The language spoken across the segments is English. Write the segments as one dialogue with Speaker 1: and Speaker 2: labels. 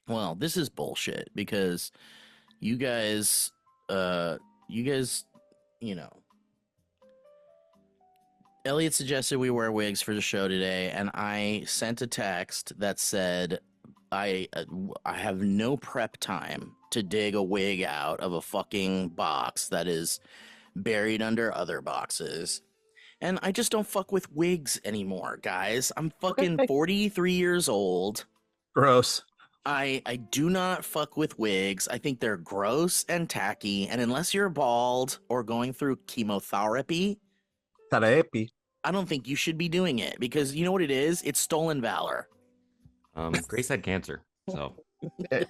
Speaker 1: Well, this is bullshit because you guys, uh, you guys, you know, Elliot suggested we wear wigs for the show today, and I sent a text that said, "I I have no prep time to dig a wig out of a fucking box that is buried under other boxes." And I just don't fuck with wigs anymore, guys. I'm
Speaker 2: Okay.
Speaker 1: fucking
Speaker 2: Hey,
Speaker 1: 43 years old.
Speaker 2: gross.
Speaker 1: I do not fuck with wigs. I think they're gross and tacky. And unless you're bald or going through chemotherapy,
Speaker 2: Taraepi.
Speaker 1: I don't think you should be doing it because you know what it is? It's stolen valor.
Speaker 3: Grace had cancer, so
Speaker 2: Yeah,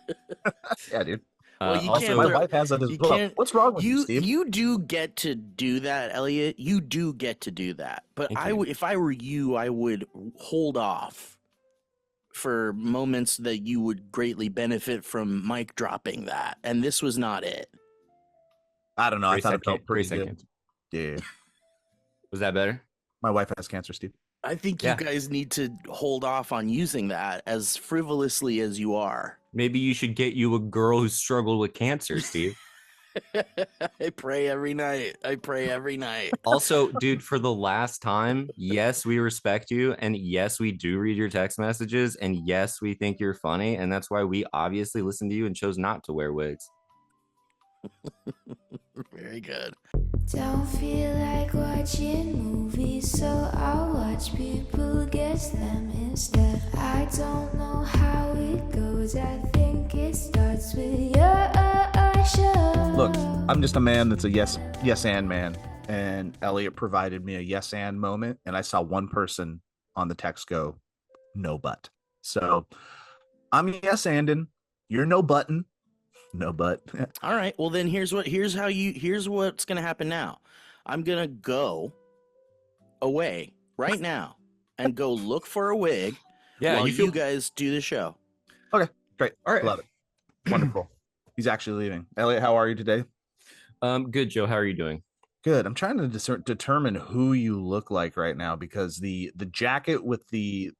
Speaker 2: yeah, dude.
Speaker 1: Well, you can't
Speaker 2: My
Speaker 3: also
Speaker 1: throw.
Speaker 2: wife has it as
Speaker 1: You
Speaker 2: well.
Speaker 1: can't.
Speaker 2: What's wrong with you,
Speaker 1: You
Speaker 2: Steve?
Speaker 1: you do get to do that, Elliot. You do get to do that. But
Speaker 3: thank
Speaker 1: I
Speaker 3: you.
Speaker 1: would, if I were you, I would hold off for moments that you would greatly benefit from mic dropping that. And this was not it.
Speaker 2: I don't know. I
Speaker 3: Grace
Speaker 2: thought
Speaker 3: had
Speaker 2: it felt pretty
Speaker 3: Grace had
Speaker 2: good.
Speaker 3: cancer.
Speaker 2: Yeah.
Speaker 3: Was that better?
Speaker 2: My wife has cancer, Steve.
Speaker 1: I think you
Speaker 3: Yeah.
Speaker 1: guys need to hold off on using that as frivolously as you are.
Speaker 3: Maybe you should get you a girl who struggled with cancer, Steve.
Speaker 1: I pray every night. I pray every night.
Speaker 3: Also, dude, for the last time, yes, we respect you, and yes, we do read your text messages, and yes, we think you're funny, and that's why we obviously listened to you and chose not to wear wigs.
Speaker 1: Very good.
Speaker 4: Don't feel like watching movies, so I'll watch people guess them instead. I don't know how it goes, I think it starts with your show.
Speaker 2: Look, I'm just a man that's a yes and man. And Elliot provided me a yes and moment, and I saw one person on the text go, no but. So I'm yes anding. You're no button. No but.
Speaker 1: All right. Well, then here's what's going to happen now. I'm going to go away right now and go look for a wig
Speaker 3: Yeah,
Speaker 1: while
Speaker 3: you feel
Speaker 1: guys do the show.
Speaker 2: Okay, great.
Speaker 3: all right.
Speaker 2: Love it. Wonderful. He's actually leaving. Elliot, how are you today?
Speaker 3: Good, Joe. How are you doing?
Speaker 2: Good. I'm trying to determine who you look like right now because the jacket with the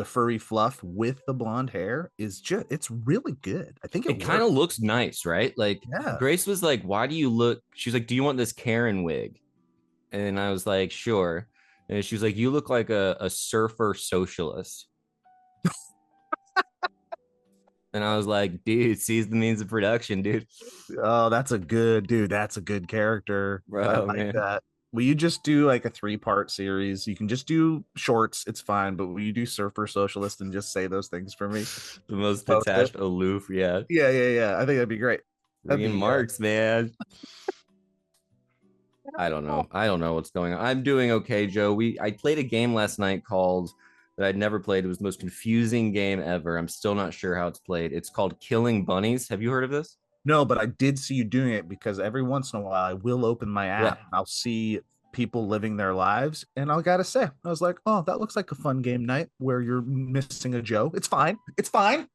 Speaker 2: furry fluff with the blonde hair is just it's really good. I think
Speaker 3: It kind of looks nice, right? Like
Speaker 2: Yeah.
Speaker 3: Grace was like, "Why do you look?" She's like, "Do you want this Karen wig?" And I was like, "Sure." And she was like, "You look like a surfer socialist." And I was like, "Dude, seize the means of production, dude."
Speaker 2: Oh, that's a good dude. That's a good character.
Speaker 3: Bro,
Speaker 2: I like
Speaker 3: man.
Speaker 2: that. Will you just do like a 3-part series? You can just do shorts, it's fine, but will you do Surfer Socialist and just say those things for me?
Speaker 3: The most
Speaker 2: Post it.
Speaker 3: detached, aloof, yeah.
Speaker 2: Yeah. I think that'd be great. That'd
Speaker 3: Reading
Speaker 2: be
Speaker 3: marks, man. I don't know. I don't know what's going on. I'm doing okay, Joe. I played a game last night called that I'd never played. It was the most confusing game ever. I'm still not sure how it's played. It's called Killing Bunnies. Have you heard of this?
Speaker 2: No, but I did see you doing it because every once in a while I will open my app
Speaker 3: Yeah.
Speaker 2: and I'll see people living their lives. And I gotta say, I was like, oh, that looks like a fun game night where you're missing a Joe. It's fine. It's fine.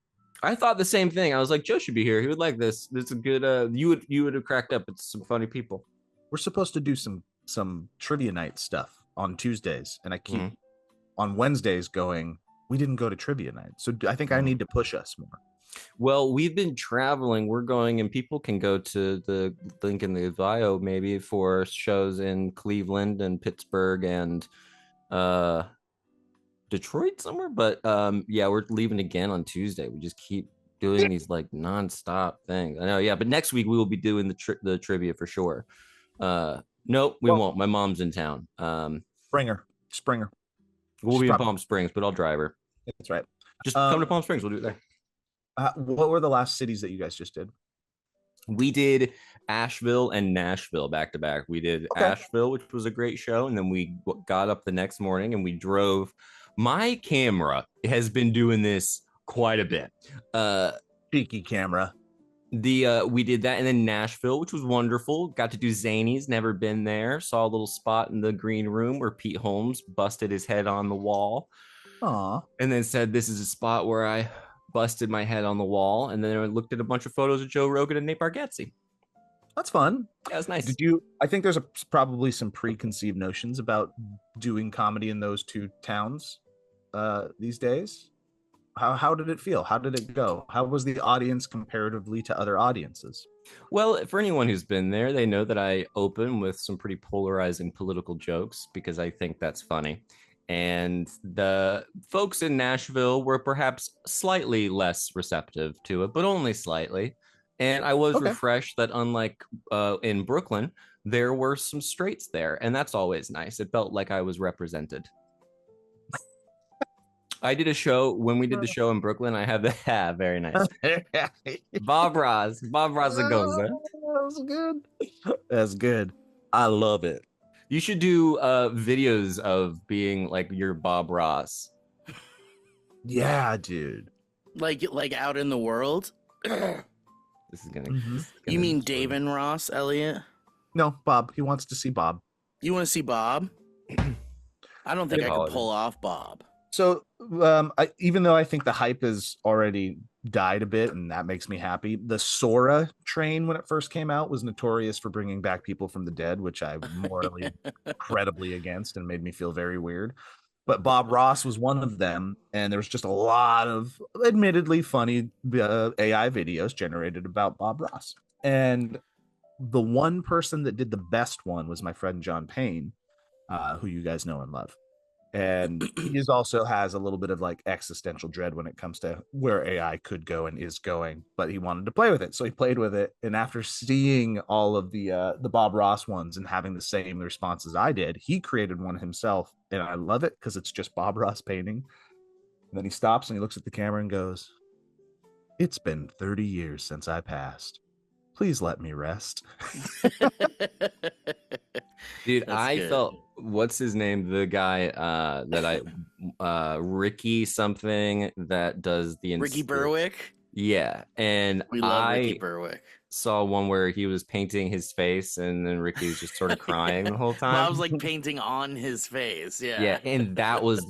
Speaker 3: I thought the same thing. I was like, Joe should be here. He would like this. This is a good you would have cracked up. It's some funny people.
Speaker 2: We're supposed to do some trivia night stuff on Tuesdays, and I keep on Wednesdays going, we didn't go to trivia night. So I think I need to push us more.
Speaker 3: Well, we've been traveling. We're going, and people can go to the link in the bio maybe for shows in Cleveland and Pittsburgh and Detroit somewhere. But yeah, we're leaving again on Tuesday. We just keep doing these like nonstop things. I know, yeah. But next week we will be doing the trivia for sure. Nope, we won't. My mom's in town.
Speaker 2: Springer.
Speaker 3: We'll be in Palm Springs, but I'll drive her.
Speaker 2: That's right.
Speaker 3: Just come to Palm Springs. We'll do it there.
Speaker 2: What were the last cities that you guys just did?
Speaker 3: We did Asheville and Nashville back to back. We did Asheville, which was a great show, and then we got up the next morning and we drove. My camera has been doing this quite a bit.
Speaker 2: Cheeky camera.
Speaker 3: We did that, and then Nashville, which was wonderful. Got to do Zany's, never been there. Saw a little spot in the green room where Pete Holmes busted his head on the wall.
Speaker 2: Aw.
Speaker 3: And then said, "This is a spot where I busted my head on the wall." And then I looked at a bunch of photos of Joe Rogan and Nate Bargatze.
Speaker 2: That's fun.
Speaker 3: Yeah, it's nice.
Speaker 2: I think there's probably some preconceived notions about doing comedy in those two towns these days. how did it feel? How did it go? How was the audience comparatively to other audiences?
Speaker 3: Well, for anyone who's been there, they know that I open with some pretty polarizing political jokes because I think that's funny. And the folks in Nashville were perhaps slightly less receptive to it, but only slightly. And I was
Speaker 2: Okay.
Speaker 3: refreshed that unlike in Brooklyn, there were some straights there. And that's always nice. It felt like I was represented. I did a show when we did the show in Brooklyn. I have the very nice Bob Ross goes there.
Speaker 2: That's good. That's good. I love it.
Speaker 3: You should do videos of being like your Bob Ross.
Speaker 2: Yeah, dude.
Speaker 1: Like out in the world.
Speaker 3: This is gonna.
Speaker 2: Mhm.
Speaker 3: This is gonna
Speaker 1: You mean Dave and Ross, Elliot?
Speaker 2: No, Bob. He wants to see Bob.
Speaker 1: You want to see Bob? I don't think I could pull off Bob.
Speaker 2: So, even though I think the hype has already died a bit, and that makes me happy, the Sora train when it first came out was notorious for bringing back people from the dead, which I'm morally incredibly against and made me feel very weird. But Bob Ross was one of them, and there was just a lot of admittedly funny AI videos generated about Bob Ross. And the one person that did the best one was my friend John Payne, who you guys know and love. And he also has a little bit of like existential dread when it comes to where AI could go and is going, but he wanted to play with it, so he played with it. And after seeing all of the Bob Ross ones and having the same responses I did, he created one himself, and I love it because it's just Bob Ross painting. And then he stops and he looks at the camera and goes, "It's been 30 years since I passed. Please let me rest."
Speaker 3: Dude,
Speaker 1: That's
Speaker 3: I
Speaker 1: good.
Speaker 3: felt what's his name? The guy that I Ricky something that does the
Speaker 1: Ricky Berwick.
Speaker 3: Yeah, and
Speaker 1: We love Ricky
Speaker 3: I
Speaker 1: Berwick.
Speaker 3: saw one where he was painting his face, and then Ricky was just sort of crying the whole time.
Speaker 1: Bob's like painting on his face. Yeah.
Speaker 3: Yeah, and that was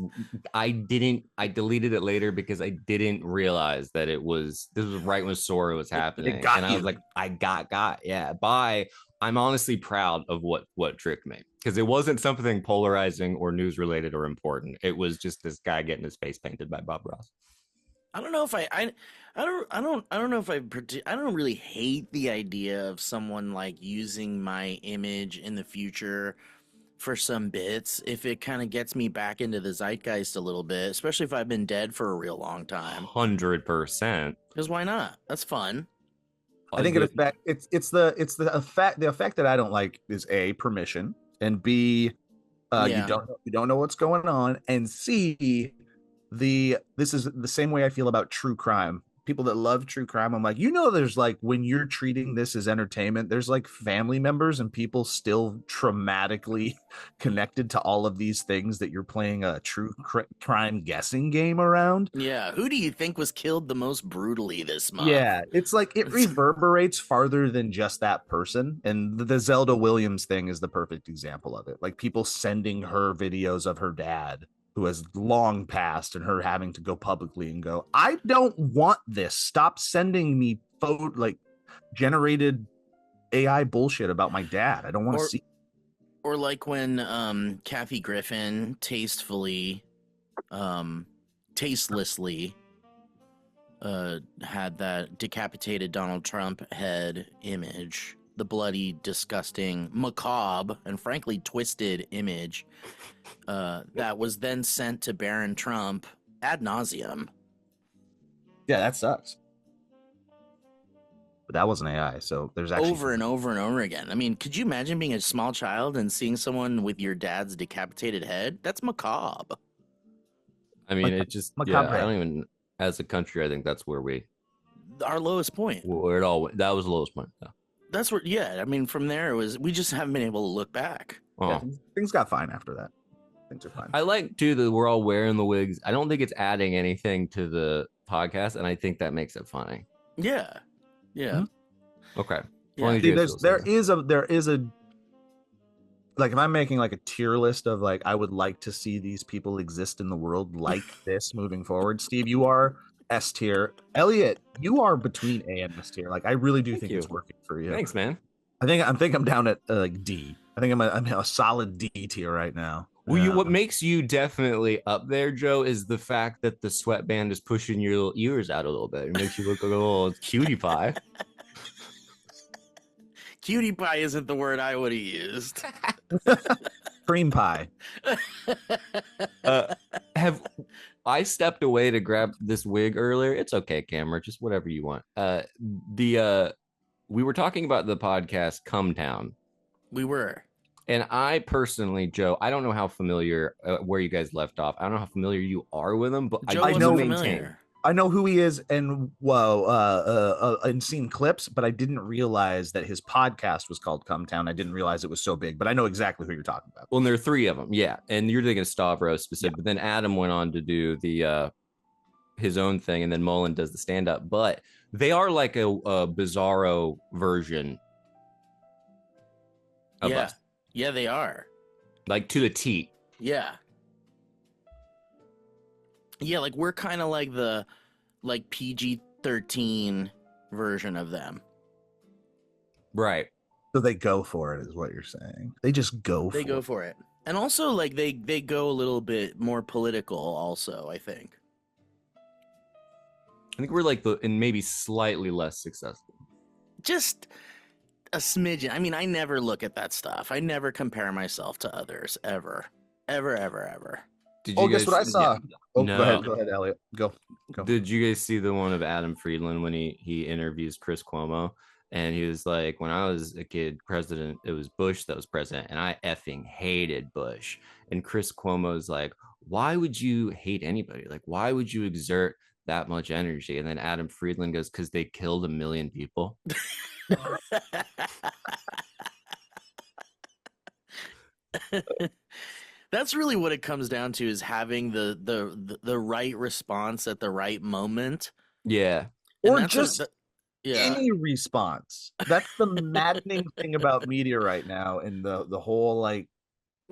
Speaker 3: I deleted it later because I didn't realize that this was right when Sora was happening.
Speaker 2: got
Speaker 3: And I
Speaker 2: you.
Speaker 3: was like, I got yeah. Bye. I'm honestly proud of what tricked me because it wasn't something polarizing or news related or important. It was just this guy getting his face painted by Bob Ross.
Speaker 1: I don't know if I don't know if I don't really hate the idea of someone like using my image in the future for some bits if it kind of gets me back into the zeitgeist a little bit, especially if I've been dead for a real long time.
Speaker 3: 100%.
Speaker 1: Because why not? That's fun.
Speaker 2: I think it's the effect that I don't like is A, permission, and B,
Speaker 1: Yeah.
Speaker 2: you don't know what's going on, and C, this is the same way I feel about true crime. People that love true crime, I'm like, there's like, when you're treating this as entertainment, there's like family members and people still traumatically connected to all of these things that you're playing a true crime guessing game around.
Speaker 1: Yeah. Who do you think was killed the most brutally this month?
Speaker 2: Yeah, it's like it reverberates farther than just that person. And the Zelda Williams thing is the perfect example of it. Like people sending her videos of her dad who has long passed and her having to go publicly and go, "I don't want this. Stop sending me generated AI bullshit about my dad. I don't want to see."
Speaker 1: Or like when Kathy Griffin tastelessly had that decapitated Donald Trump head image, the bloody, disgusting, macabre, and frankly twisted image that was then sent to Baron Trump ad nauseum.
Speaker 2: Yeah, that sucks. But that wasn't AI, so there's actually
Speaker 1: Over and over and over again. I mean, could you imagine being a small child and seeing someone with your dad's decapitated head? That's macabre.
Speaker 3: I mean, it just I don't even, as a country, I think that's where
Speaker 1: our lowest point.
Speaker 3: Where it all that was the lowest point. Yeah.
Speaker 1: That's where, yeah. I mean, from there we just haven't been able to look back.
Speaker 2: Yeah, things got fine after that. Things are fine.
Speaker 3: I like too that we're all wearing the wigs. I don't think it's adding anything to the podcast, and I think that makes it funny.
Speaker 1: Yeah. Yeah.
Speaker 3: Mm-hmm. Okay.
Speaker 1: Yeah.
Speaker 2: See, there is a like, if I'm making like a tier list of like, I would like to see these people exist in the world like this moving forward. Steve, you are S tier. Elliot, you are between A and S tier. Like, I really do think it's working for you.
Speaker 3: Thanks, man.
Speaker 2: I think I'm down at like D. I think I'm a solid D tier right now.
Speaker 3: Well, what makes you definitely up there, Joe, is the fact that the sweatband is pushing your little ears out a little bit. It makes you look like a little cutie pie.
Speaker 1: Cutie pie isn't the word I would have used.
Speaker 2: Cream pie.
Speaker 3: Have I stepped away to grab this wig earlier? It's okay, camera, just whatever you want. We were talking about the podcast Come Town.
Speaker 1: We were.
Speaker 3: And I personally, Joe, I don't know how familiar where you guys left off. I don't know how familiar you are with him, but
Speaker 1: Joe
Speaker 3: I
Speaker 1: wasn't
Speaker 3: know
Speaker 1: familiar.
Speaker 2: I know who he is and seen clips, but I didn't realize that his podcast was called Come Town. I didn't realize it was so big, but I know exactly who you're talking about.
Speaker 3: Well, and there are three of them, yeah. And you're thinking of Stavros specific, but then Adam went on to do the his own thing, and then Mullen does the stand-up. But they are like a bizarro version of us.
Speaker 1: Yeah, they are.
Speaker 3: Like to the T.
Speaker 1: Yeah. Yeah, like we're kind of like the PG-13 version of them.
Speaker 3: Right.
Speaker 2: So they go for it, is what you're saying. They just go
Speaker 1: They go for it. And also, like, they go a little bit more political also, I think.
Speaker 3: I think we're like and maybe slightly less successful.
Speaker 1: Just a smidgen. I mean, I never look at that stuff. I never compare myself to others, ever. Ever, ever, ever.
Speaker 3: Did you
Speaker 2: guess what I saw?
Speaker 3: Yeah.
Speaker 2: Oh,
Speaker 3: No.
Speaker 2: go ahead, Elliot. Go.
Speaker 3: Did you guys see the one of Adam Friedland when he interviews Chris Cuomo? And he was like, when I was a kid, president, it was Bush that was president, and I effing hated Bush. And Chris Cuomo's like, why would you hate anybody? Like, why would you exert that much energy? And then Adam Friedland goes, because they killed 1 million people.
Speaker 1: That's really what it comes down to, is having the right response at the right moment.
Speaker 3: Yeah.
Speaker 2: Or just any response. That's the maddening thing about media right now, and the whole like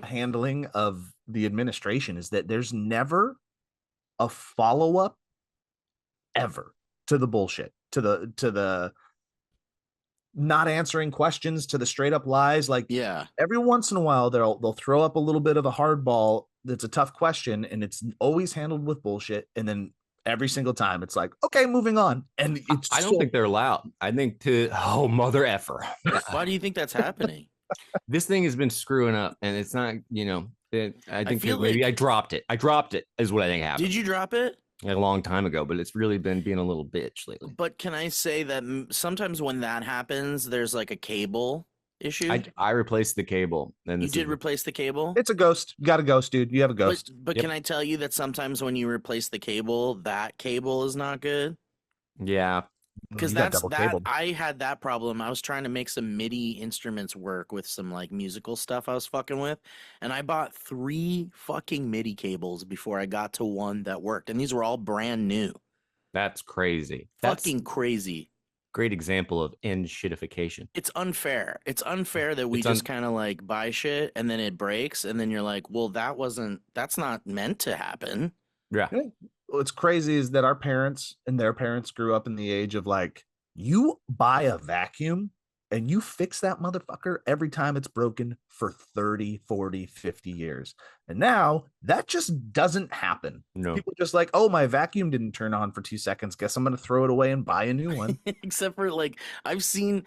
Speaker 2: handling of the administration, is that there's never a follow-up ever to the bullshit, to the not answering questions, to the straight up lies. Like, every once in a while they'll throw up a little bit of a hardball that's a tough question, and it's always handled with bullshit, and then every single time it's like, okay, moving on. And
Speaker 3: I don't think they're allowed. I think mother effer.
Speaker 1: Why do you think that's happening?
Speaker 3: This thing has been screwing up, and it's not, I think maybe
Speaker 1: like...
Speaker 3: I dropped it. I dropped it is what I think happened.
Speaker 1: Did you drop it?
Speaker 3: A long time ago, but it's really been being a little bitch lately.
Speaker 1: But can I say that sometimes when that happens, there's like a cable issue?
Speaker 3: I replaced the cable. And
Speaker 1: you did replace the cable?
Speaker 2: It's a ghost. You got a ghost, dude. You have a ghost.
Speaker 1: But can I tell you that sometimes when you replace the cable, that cable is not good?
Speaker 3: Yeah.
Speaker 1: Because I had that problem. I was trying to make some MIDI instruments work with some like musical stuff I was fucking with, and I bought 3 fucking MIDI cables before I got to one that worked, and these were all brand new.
Speaker 3: That's crazy.
Speaker 1: Fucking crazy.
Speaker 3: Great example of end shitification.
Speaker 1: It's unfair. It's unfair that we just kind of like buy shit and then it breaks, and then you're like, well, that's not meant to happen.
Speaker 3: Yeah.
Speaker 2: What's crazy is that our parents and their parents grew up in the age of like, you buy a vacuum and you fix that motherfucker every time it's broken for 30, 40, 50 years. And now that just doesn't happen.
Speaker 3: No.
Speaker 2: People just like, oh, my vacuum didn't turn on for 2 seconds. Guess I'm going to throw it away and buy a new one.
Speaker 1: Except for like, I've seen.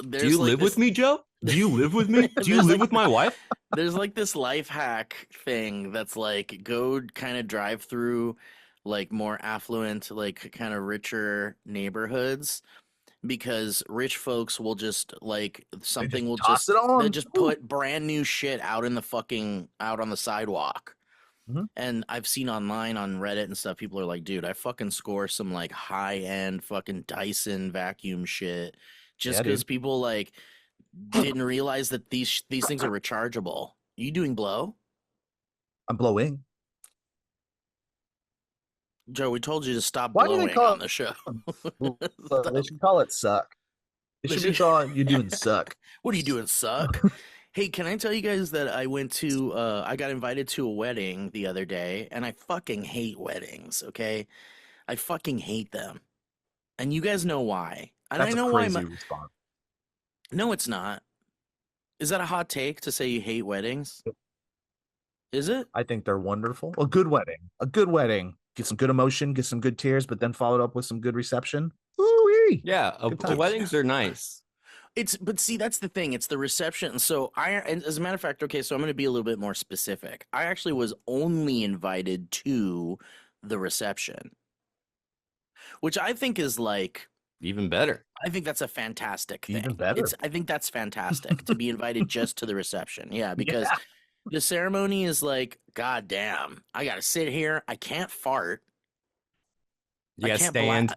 Speaker 3: Do you live with me, Joe? Do you live with me? Do you live with my wife?
Speaker 1: There's like this life hack thing that's like, go kind of drive through like more affluent, like kind of richer neighborhoods, because rich folks will just like they'll just put brand new shit out on the sidewalk. Mm-hmm. And I've seen online on Reddit and stuff, people are like, dude, I fucking score some like high end fucking Dyson vacuum shit just because people like didn't realize that these things are rechargeable. You doing blow?
Speaker 2: I'm blowing.
Speaker 1: Joe, we told you to stop blowing on the show.
Speaker 2: They should call it suck. It should be called you doing suck.
Speaker 1: What are you doing, suck? Hey, can I tell you guys that I got invited to a wedding the other day, and I fucking hate weddings, okay? I fucking hate them. And you guys know why. And
Speaker 2: That's
Speaker 1: I know
Speaker 2: a crazy
Speaker 1: why.
Speaker 2: Response.
Speaker 1: No, it's not. Is that a hot take to say you hate weddings? Is it?
Speaker 2: I think they're wonderful. A good wedding. A good wedding. Get some good emotion, get some good tears, but then followed up with some good reception. Ooh-wee.
Speaker 3: Yeah,
Speaker 2: Good times.
Speaker 3: weddings are nice.
Speaker 1: But see, that's the thing. It's the reception. So and as a matter of fact, okay, so I'm going to be a little bit more specific. I actually was only invited to the reception, which I think is like,
Speaker 3: Even better.
Speaker 1: I think that's a fantastic thing.
Speaker 2: Even better.
Speaker 1: I think that's fantastic to be invited just to the reception. Yeah, because
Speaker 2: Yeah.
Speaker 1: the ceremony is like, God damn, I got to sit here. I can't fart.
Speaker 3: You
Speaker 1: I
Speaker 3: gotta
Speaker 1: can't
Speaker 3: stand.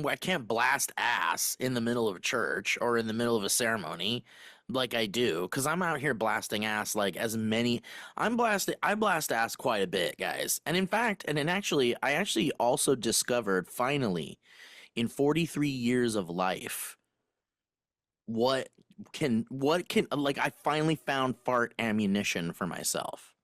Speaker 1: I can't blast ass in the middle of a church or in the middle of a ceremony like I do, because I'm out here blasting ass like I blast ass quite a bit, guys. And in fact, I actually also discovered finally in 43 years of life what can like I finally found fart ammunition for myself.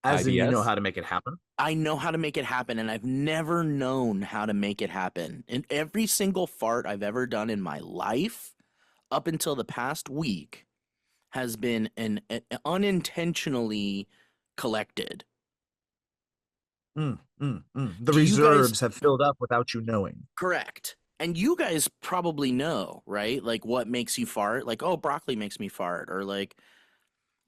Speaker 2: As in, you know
Speaker 3: IBS?
Speaker 2: how to make it happen.
Speaker 1: I know how to make it happen, and I've never known how to make it happen. And every single fart I've ever done in my life, up until the past week, has been an unintentionally collected.
Speaker 2: The
Speaker 1: Do you
Speaker 2: reserves
Speaker 1: guys-
Speaker 2: have filled up without you knowing.
Speaker 1: Correct. And you guys probably know, right? Like what makes you fart? Like, oh, broccoli makes me fart, or like,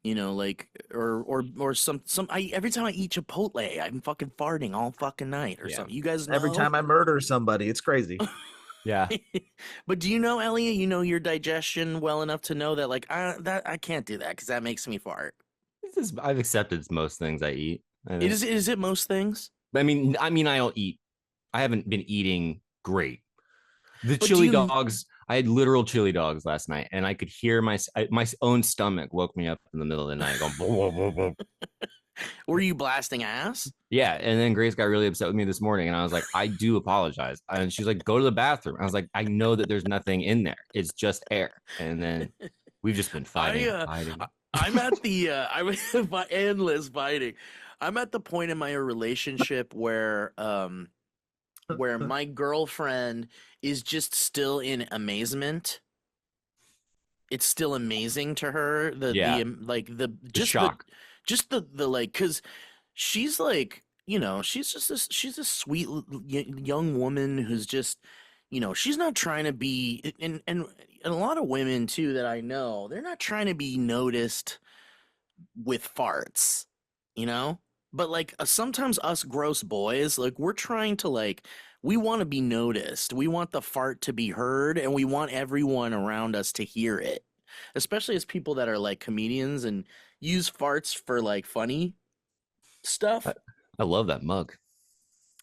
Speaker 1: like, or some. Every time I eat Chipotle, I'm fucking farting all fucking night or
Speaker 3: Yeah.
Speaker 1: something. You guys know?
Speaker 2: Every time I murder somebody, it's crazy.
Speaker 3: Yeah.
Speaker 1: But do you know, Elliot? You know your digestion well enough to know that, like, I can't do that because that makes me fart.
Speaker 3: I've accepted most things I eat.
Speaker 1: Is it most things?
Speaker 3: I mean, I don't eat. I haven't been eating great. The
Speaker 1: But
Speaker 3: chili dogs. I had literal chili dogs last night, and I could hear my own stomach woke me up in the middle of the night, going. Blah, blah, blah, blah.
Speaker 1: Were you blasting ass?
Speaker 3: Yeah, and then Grace got really upset with me this morning, and I was like, I do apologize. And she's like, go to the bathroom. I was like, I know that there's nothing in there. It's just air. And then we've just been fighting.
Speaker 1: I'm at the I'm endless fighting. I'm at the point in my relationship where my girlfriend is just still in amazement. It's still amazing to her the
Speaker 3: shock.
Speaker 1: just the like, because she's like, she's a sweet young woman who's just, she's not trying to be, and a lot of women too that I know, they're not trying to be noticed with farts, but like sometimes us gross boys, like we're trying to like, we want to be noticed. We want the fart to be heard, and we want everyone around us to hear it, especially as people that are like comedians and use farts for like funny stuff.
Speaker 3: I love that mug.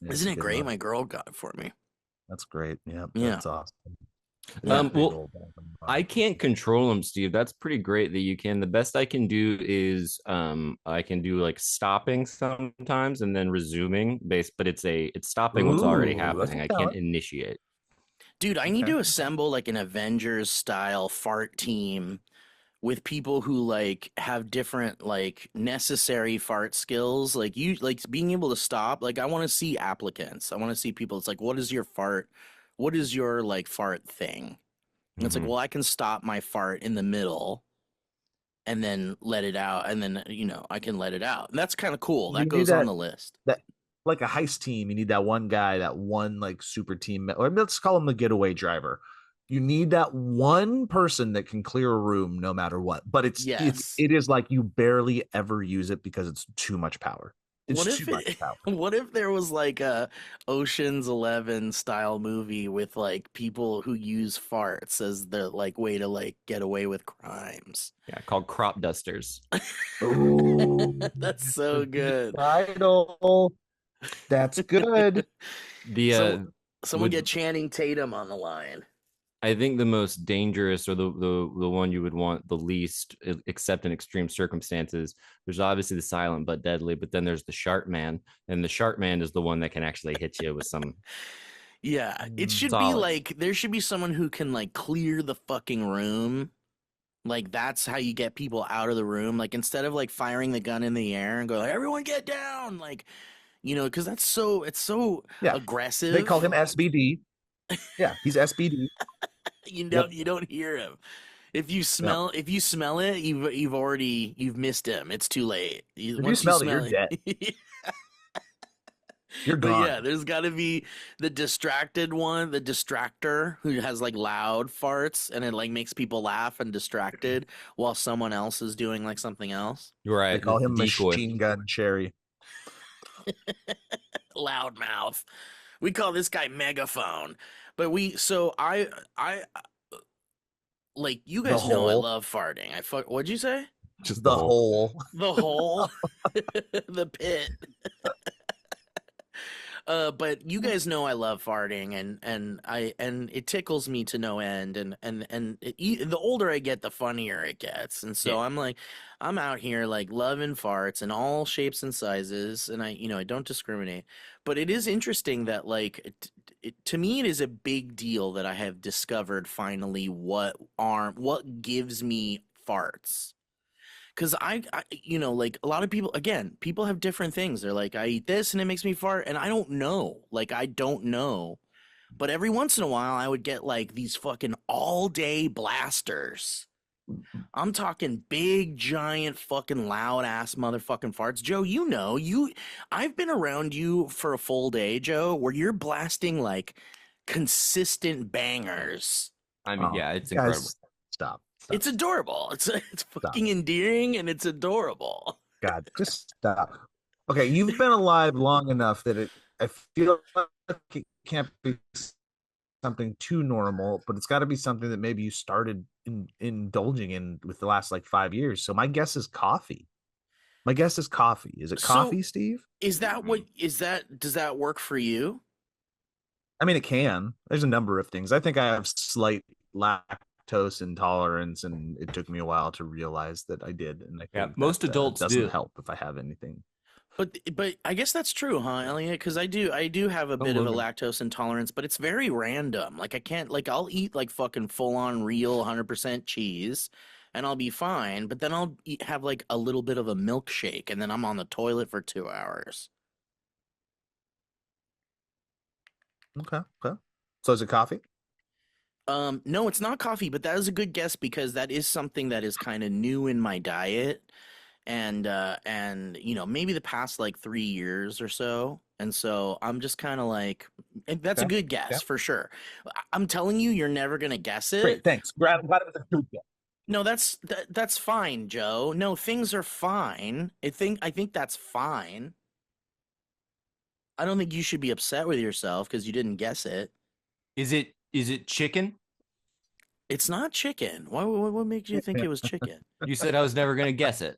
Speaker 2: Yeah,
Speaker 1: Isn't it great?
Speaker 2: mug.
Speaker 1: My girl got it for me.
Speaker 2: That's great. Yeah,
Speaker 1: Yeah.
Speaker 2: that's awesome.
Speaker 3: Well, I can't control them, Steve. That's pretty great that you can. The best I can do is I can do like stopping sometimes and then resuming but it's stopping what's already
Speaker 2: Ooh, that's
Speaker 3: happening.
Speaker 2: a
Speaker 3: I can't
Speaker 2: talent.
Speaker 3: initiate.
Speaker 1: Dude, I need
Speaker 2: Okay.
Speaker 1: to assemble like an Avengers style fart team with people who like have different like necessary fart skills. Like you like being able to stop. Like I want to see applicants. I want to see people. It's like, what is your fart? What is your like fart thing? And it's like, well, I can stop my fart in the middle and then let it out. And then, I can let it out. And that's kind of cool.
Speaker 2: You
Speaker 1: That
Speaker 2: need
Speaker 1: goes on the list.
Speaker 2: That like a heist team, you need that one guy, that one like super team, or let's call him the getaway driver. You need that one person that can clear a room no matter what. But it is like you barely ever use it because it's too much power. It's too much power.
Speaker 1: What if there was like a Ocean's 11 style movie with like people who use farts as the like way to like get away with crimes?
Speaker 3: Yeah, called crop dusters.
Speaker 2: Ooh,
Speaker 1: that's so good.
Speaker 2: Title. That's good.
Speaker 1: Someone get Channing Tatum on the line.
Speaker 3: I think the most dangerous, or the one you would want the least, except in extreme circumstances, there's obviously the silent but deadly, but then there's the sharp man, and the sharp man is the one that can actually hit you with some.
Speaker 1: Yeah, it should be like, there should be someone who can like clear the fucking room. Like that's how you get people out of the room. Like instead of like firing the gun in the air and go like, everyone get down, like, because it's so aggressive.
Speaker 2: They call him SBD. Yeah, he's SBD.
Speaker 1: You don't hear him. If you smell it, you've missed him. It's too late.
Speaker 2: If you smell it, you're dead. You're
Speaker 1: But
Speaker 2: gone.
Speaker 1: yeah, there's got to be the distracted one, the distractor who has like loud farts and it like makes people laugh and distracted while someone else is doing like something else.
Speaker 3: Right.
Speaker 2: They call him
Speaker 3: decoy.
Speaker 2: Machine Gun Cherry.
Speaker 1: Loudmouth. We call this guy Megaphone. But I like, you guys know I
Speaker 2: hole.
Speaker 1: love farting. What'd you say?
Speaker 3: Just
Speaker 2: The hole.
Speaker 1: The hole. The pit. But you guys know I love farting, and it tickles me to no end, the older I get, the funnier it gets, and so
Speaker 3: Yeah.
Speaker 1: I'm out here like loving farts in all shapes and sizes, and I don't discriminate, but it is interesting that like to me it is a big deal that I have discovered finally what gives me farts. Because like a lot of people have different things. They're like, I eat this and it makes me fart. And I don't know. Like, I don't know. But every once in a while, I would get like these fucking all day blasters. I'm talking big, giant, fucking loud ass motherfucking farts. Joe, I've been around you for a full day, Joe, where you're blasting like consistent bangers.
Speaker 3: I mean, yeah, it's
Speaker 2: guys,
Speaker 3: incredible.
Speaker 2: Stop.
Speaker 1: It's adorable. It's fucking endearing and it's adorable.
Speaker 2: God, just stop. Okay, you've been alive long enough that I feel like it can't be something too normal, but it's got to be something that maybe you started indulging in with the last like 5 years. So my guess is coffee. Is it coffee, Steve?
Speaker 1: Does that work for you?
Speaker 2: I mean, it can. There's a number of things. I think I have slight lactose intolerance, and it took me a while to realize that I did. And I think
Speaker 3: most adults
Speaker 2: doesn't
Speaker 3: do.
Speaker 2: help if I have anything.
Speaker 1: But I guess that's true, huh, Elliot? Because I do have a bit of a lactose intolerance, but it's very random. Like I can't, like I'll eat like fucking full on real 100% cheese, and I'll be fine. But then I'll have like a little bit of a milkshake, and then I'm on the toilet for 2 hours.
Speaker 2: Okay. So is it coffee?
Speaker 1: No, it's not coffee, but that is a good guess because that is something that is kind of new in my diet. And maybe the past like 3 years or so. And so I'm just kind of like, that's a good guess for sure. I'm telling you, you're never going to guess it.
Speaker 2: Great, thanks. Glad it was a good guess.
Speaker 1: No, that's fine, Joe. No, things are fine. I think that's fine. I don't think you should be upset with yourself because you didn't guess it.
Speaker 3: Is it chicken?
Speaker 1: It's not chicken. What makes you think it was chicken?
Speaker 3: You said I was never going to guess it.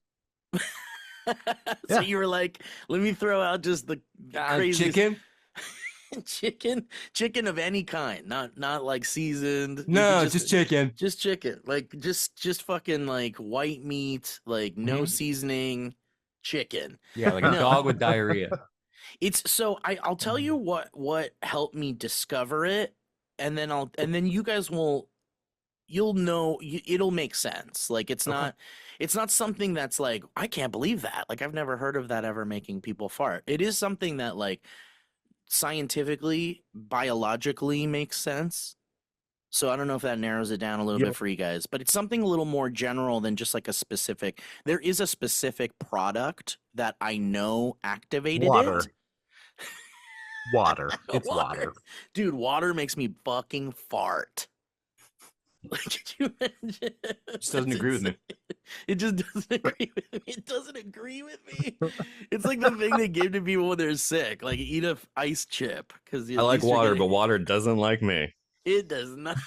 Speaker 1: So you were like, let me throw out just the craziest chicken of any kind, not like seasoned.
Speaker 3: No, just chicken.
Speaker 1: Just chicken, like just fucking like white meat, like no seasoning chicken.
Speaker 3: Yeah, like a dog with diarrhea.
Speaker 1: It's so I'll tell you what helped me discover it, and then you guys you'll know, it'll make sense. Like it's not something that's like, I can't believe that. Like I've never heard of that ever making people fart. It is something that like scientifically, biologically makes sense. So I don't know if that narrows it down a little bit for you guys, but it's something a little more general than just like there is a specific product that I know activated it.
Speaker 2: Water. It's water.
Speaker 1: Dude, water makes me fucking fart. Like, could you imagine?
Speaker 3: It just doesn't agree with me.
Speaker 1: It just doesn't agree with me. It doesn't agree with me. It's like the thing they give to people when they're sick. Like, eat a ice chip. Because
Speaker 3: I like water, but water doesn't like me.
Speaker 1: It does not.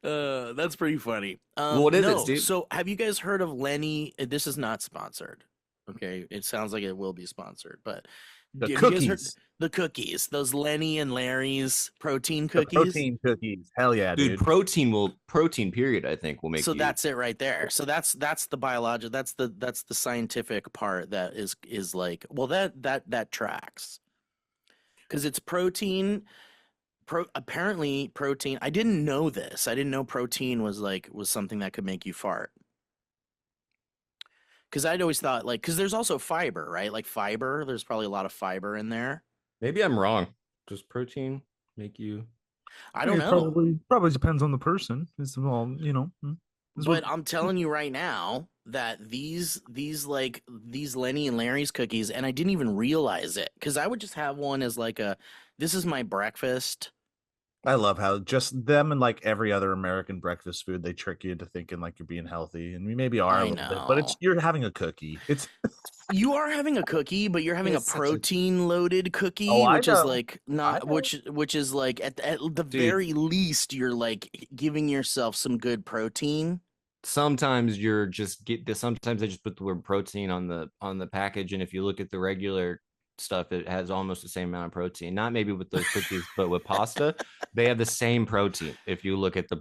Speaker 1: That's pretty funny.
Speaker 3: What is it, Steve?
Speaker 1: So, have you guys heard of Lenny? This is not sponsored. Okay, it sounds like it will be sponsored, but
Speaker 2: the
Speaker 1: have
Speaker 2: cookies.
Speaker 1: You guys heard the cookies, those Lenny and Larry's protein cookies.
Speaker 2: The protein cookies, hell yeah, dude.
Speaker 3: Protein period, I think, will make.
Speaker 1: So that's it right there. So that's the biological. That's the scientific part that is like, well, that tracks because it's protein. Apparently protein. I didn't know this. I didn't know protein was something that could make you fart. Because I'd always thought because there's also fiber, right? Like fiber, there's probably a lot of fiber in there.
Speaker 3: Maybe I'm wrong. Does protein make you?
Speaker 1: I
Speaker 2: I
Speaker 1: don't
Speaker 2: mean, it
Speaker 1: know.
Speaker 2: probably depends on the person. It's all, you know. It's what,
Speaker 1: But I'm telling you right now that these Lenny and Larry's cookies, and I didn't even realize it because I would just have one as like a, this is my breakfast.
Speaker 2: I love how just them and like every other American breakfast food, they trick you into thinking like you're being healthy, and we maybe are a
Speaker 1: I
Speaker 2: little bit, but
Speaker 1: know.
Speaker 2: you're having a cookie. It's
Speaker 1: You are having a cookie, but you're having a
Speaker 2: it's such a
Speaker 1: protein loaded
Speaker 2: oh,
Speaker 1: cookie,
Speaker 2: I
Speaker 1: which is
Speaker 2: know,
Speaker 1: like
Speaker 2: I
Speaker 1: not
Speaker 2: know.
Speaker 1: which is like at the
Speaker 3: Dude,
Speaker 1: very least you're like giving yourself some good protein.
Speaker 3: sometimes you're just get this. Sometimes they just put the word protein on the package, and if you look at the regular stuff, it has almost the same amount of protein. Not maybe with those cookies, but with pasta, they have the same protein. If you look at the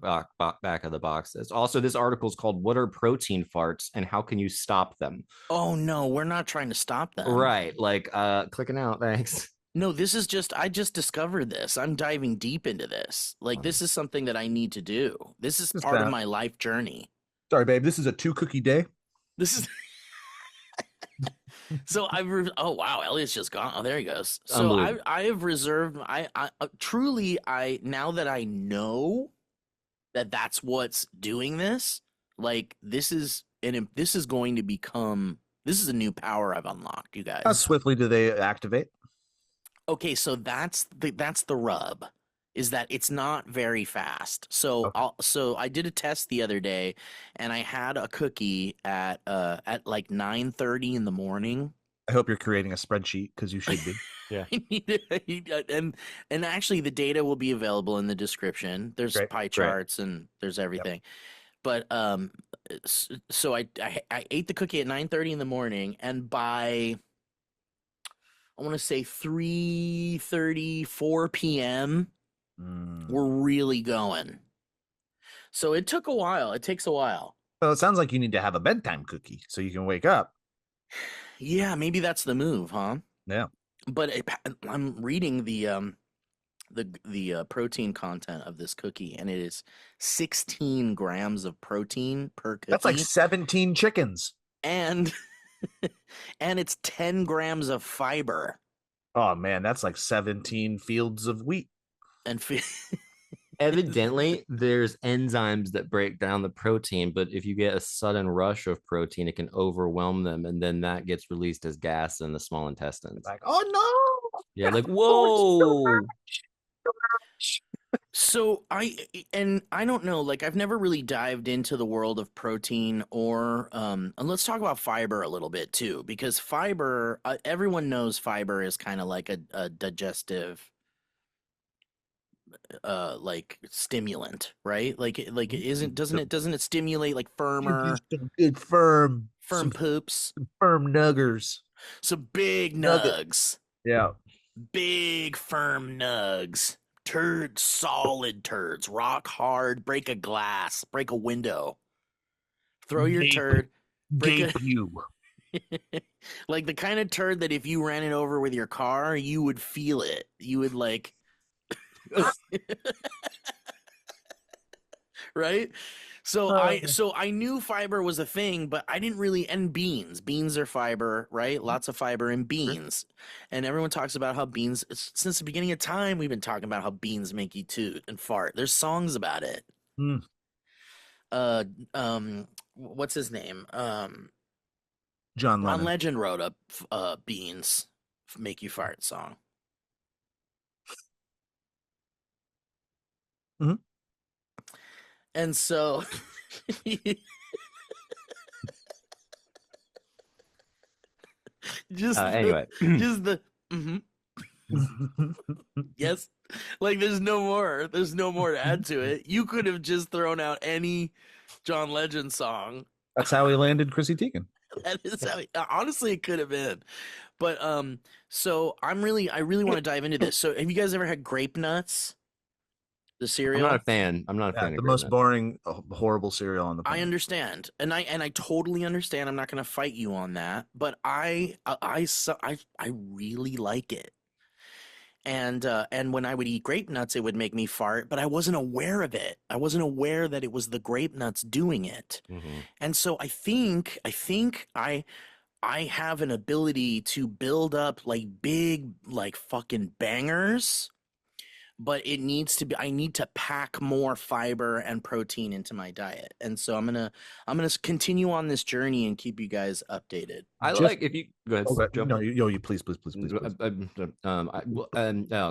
Speaker 3: back of the box, it's also this article is called "What Are Protein Farts and How Can You Stop Them?"
Speaker 1: Oh no, we're not trying to stop them.
Speaker 3: Right, like clicking out. Thanks.
Speaker 1: No, this is just, I just discovered this. I'm diving deep into this. Like, this is something that I need to do. This is
Speaker 2: Just
Speaker 1: part of
Speaker 2: that.
Speaker 1: my life journey.
Speaker 2: Sorry, babe. This is a 2 cookie day.
Speaker 1: This is so oh wow, Elliot's just gone. Oh, there he goes. So
Speaker 3: Unbelievable.
Speaker 1: I have reserved, I truly, now that I know that that's what's doing this, like, this is going to become, this is a new power I've unlocked, you
Speaker 2: How
Speaker 1: guys.
Speaker 2: swiftly do they activate?
Speaker 1: Okay, so that's the rub, is that it's not very fast. So
Speaker 2: Okay.
Speaker 1: I did a test the other day, and I had a cookie at like 9:30 in the morning.
Speaker 2: I hope you're creating a spreadsheet because you should be.
Speaker 3: Yeah.
Speaker 1: And actually the data will be available in the description. There's
Speaker 2: Great,
Speaker 1: pie
Speaker 2: great.
Speaker 1: charts and there's everything. But so I ate the cookie at 9:30 in the morning, and by I want to say 3:34 p.m.
Speaker 2: Mm.
Speaker 1: we're really going. So it took a while. It takes a while.
Speaker 2: Well, it sounds like you need to have a bedtime cookie so you can wake up.
Speaker 1: Yeah, maybe that's the move, huh?
Speaker 2: Yeah.
Speaker 1: But I'm reading the protein content of this cookie, and it is 16 grams of protein per
Speaker 2: That's like
Speaker 1: cookie,
Speaker 2: 17 chickens.
Speaker 1: and and it's 10 grams of fiber.
Speaker 2: Oh man, that's like 17 fields of wheat.
Speaker 1: And
Speaker 3: Evidently, there's enzymes that break down the protein, but if you get a sudden rush of protein, it can overwhelm them, and then that gets released as gas in the small intestines.
Speaker 2: Like, oh no.
Speaker 3: Yeah, like
Speaker 2: Oh,
Speaker 3: whoa.
Speaker 1: So I don't know, like, I've never really dived into the world of protein, or and let's talk about fiber a little bit too, because fiber, everyone knows fiber is kind of like a digestive like stimulant, right? Like it isn't, doesn't it stimulate like
Speaker 2: give you
Speaker 1: firmer
Speaker 2: some good firm,
Speaker 1: firm poops,
Speaker 2: some firm nuggers.
Speaker 1: some big
Speaker 2: Nugget.
Speaker 1: nugs,
Speaker 2: Yeah.
Speaker 1: big firm nugs, turds, solid turds, rock hard, break a glass, break a window, throw your
Speaker 2: Gape.
Speaker 1: turd, break
Speaker 2: Gape you.
Speaker 1: like the kind of turd that if you ran it over with your car, you would feel it. You would like, right? So I knew fiber was a thing, but I didn't really. And beans are fiber, right? Lots of fiber in beans, and everyone talks about how beans. Since the beginning of time, we've been talking about how beans make you toot and fart. There's songs about it.
Speaker 2: Mm.
Speaker 1: What's his name?
Speaker 2: John
Speaker 1: Ron
Speaker 2: Lennon.
Speaker 1: Legend wrote a beans make you fart song.
Speaker 2: Mhm.
Speaker 1: And so just
Speaker 3: Anyway,
Speaker 1: just the yes, like there's no more to add to it. You could have just thrown out any John Legend song.
Speaker 2: That's how he landed Chrissy Teigen.
Speaker 1: That is how honestly it could have been. But so I really want to dive into this. So have you guys ever had grape nuts, the
Speaker 3: I'm
Speaker 1: cereal?
Speaker 3: not a fan. I'm not a
Speaker 2: Yeah,
Speaker 3: fan
Speaker 2: the
Speaker 3: of
Speaker 2: most
Speaker 3: grape nuts.
Speaker 2: boring, horrible cereal on the
Speaker 1: I
Speaker 2: planet.
Speaker 1: understand, and I totally understand. I'm not going to fight you on that, but I really like it. And when I would eat grape nuts, it would make me fart, but I wasn't aware of it. I wasn't aware that it was the grape nuts doing it.
Speaker 3: Mhm.
Speaker 1: And so I think I have an ability to build up like big, like fucking bangers but it needs to be, I need to pack more fiber and protein into my diet. And so I'm going to continue on this journey and keep you guys updated.
Speaker 3: I
Speaker 2: Just-
Speaker 3: like if you go ahead.
Speaker 2: Okay.
Speaker 3: Joe.
Speaker 2: No, you please.
Speaker 3: Oh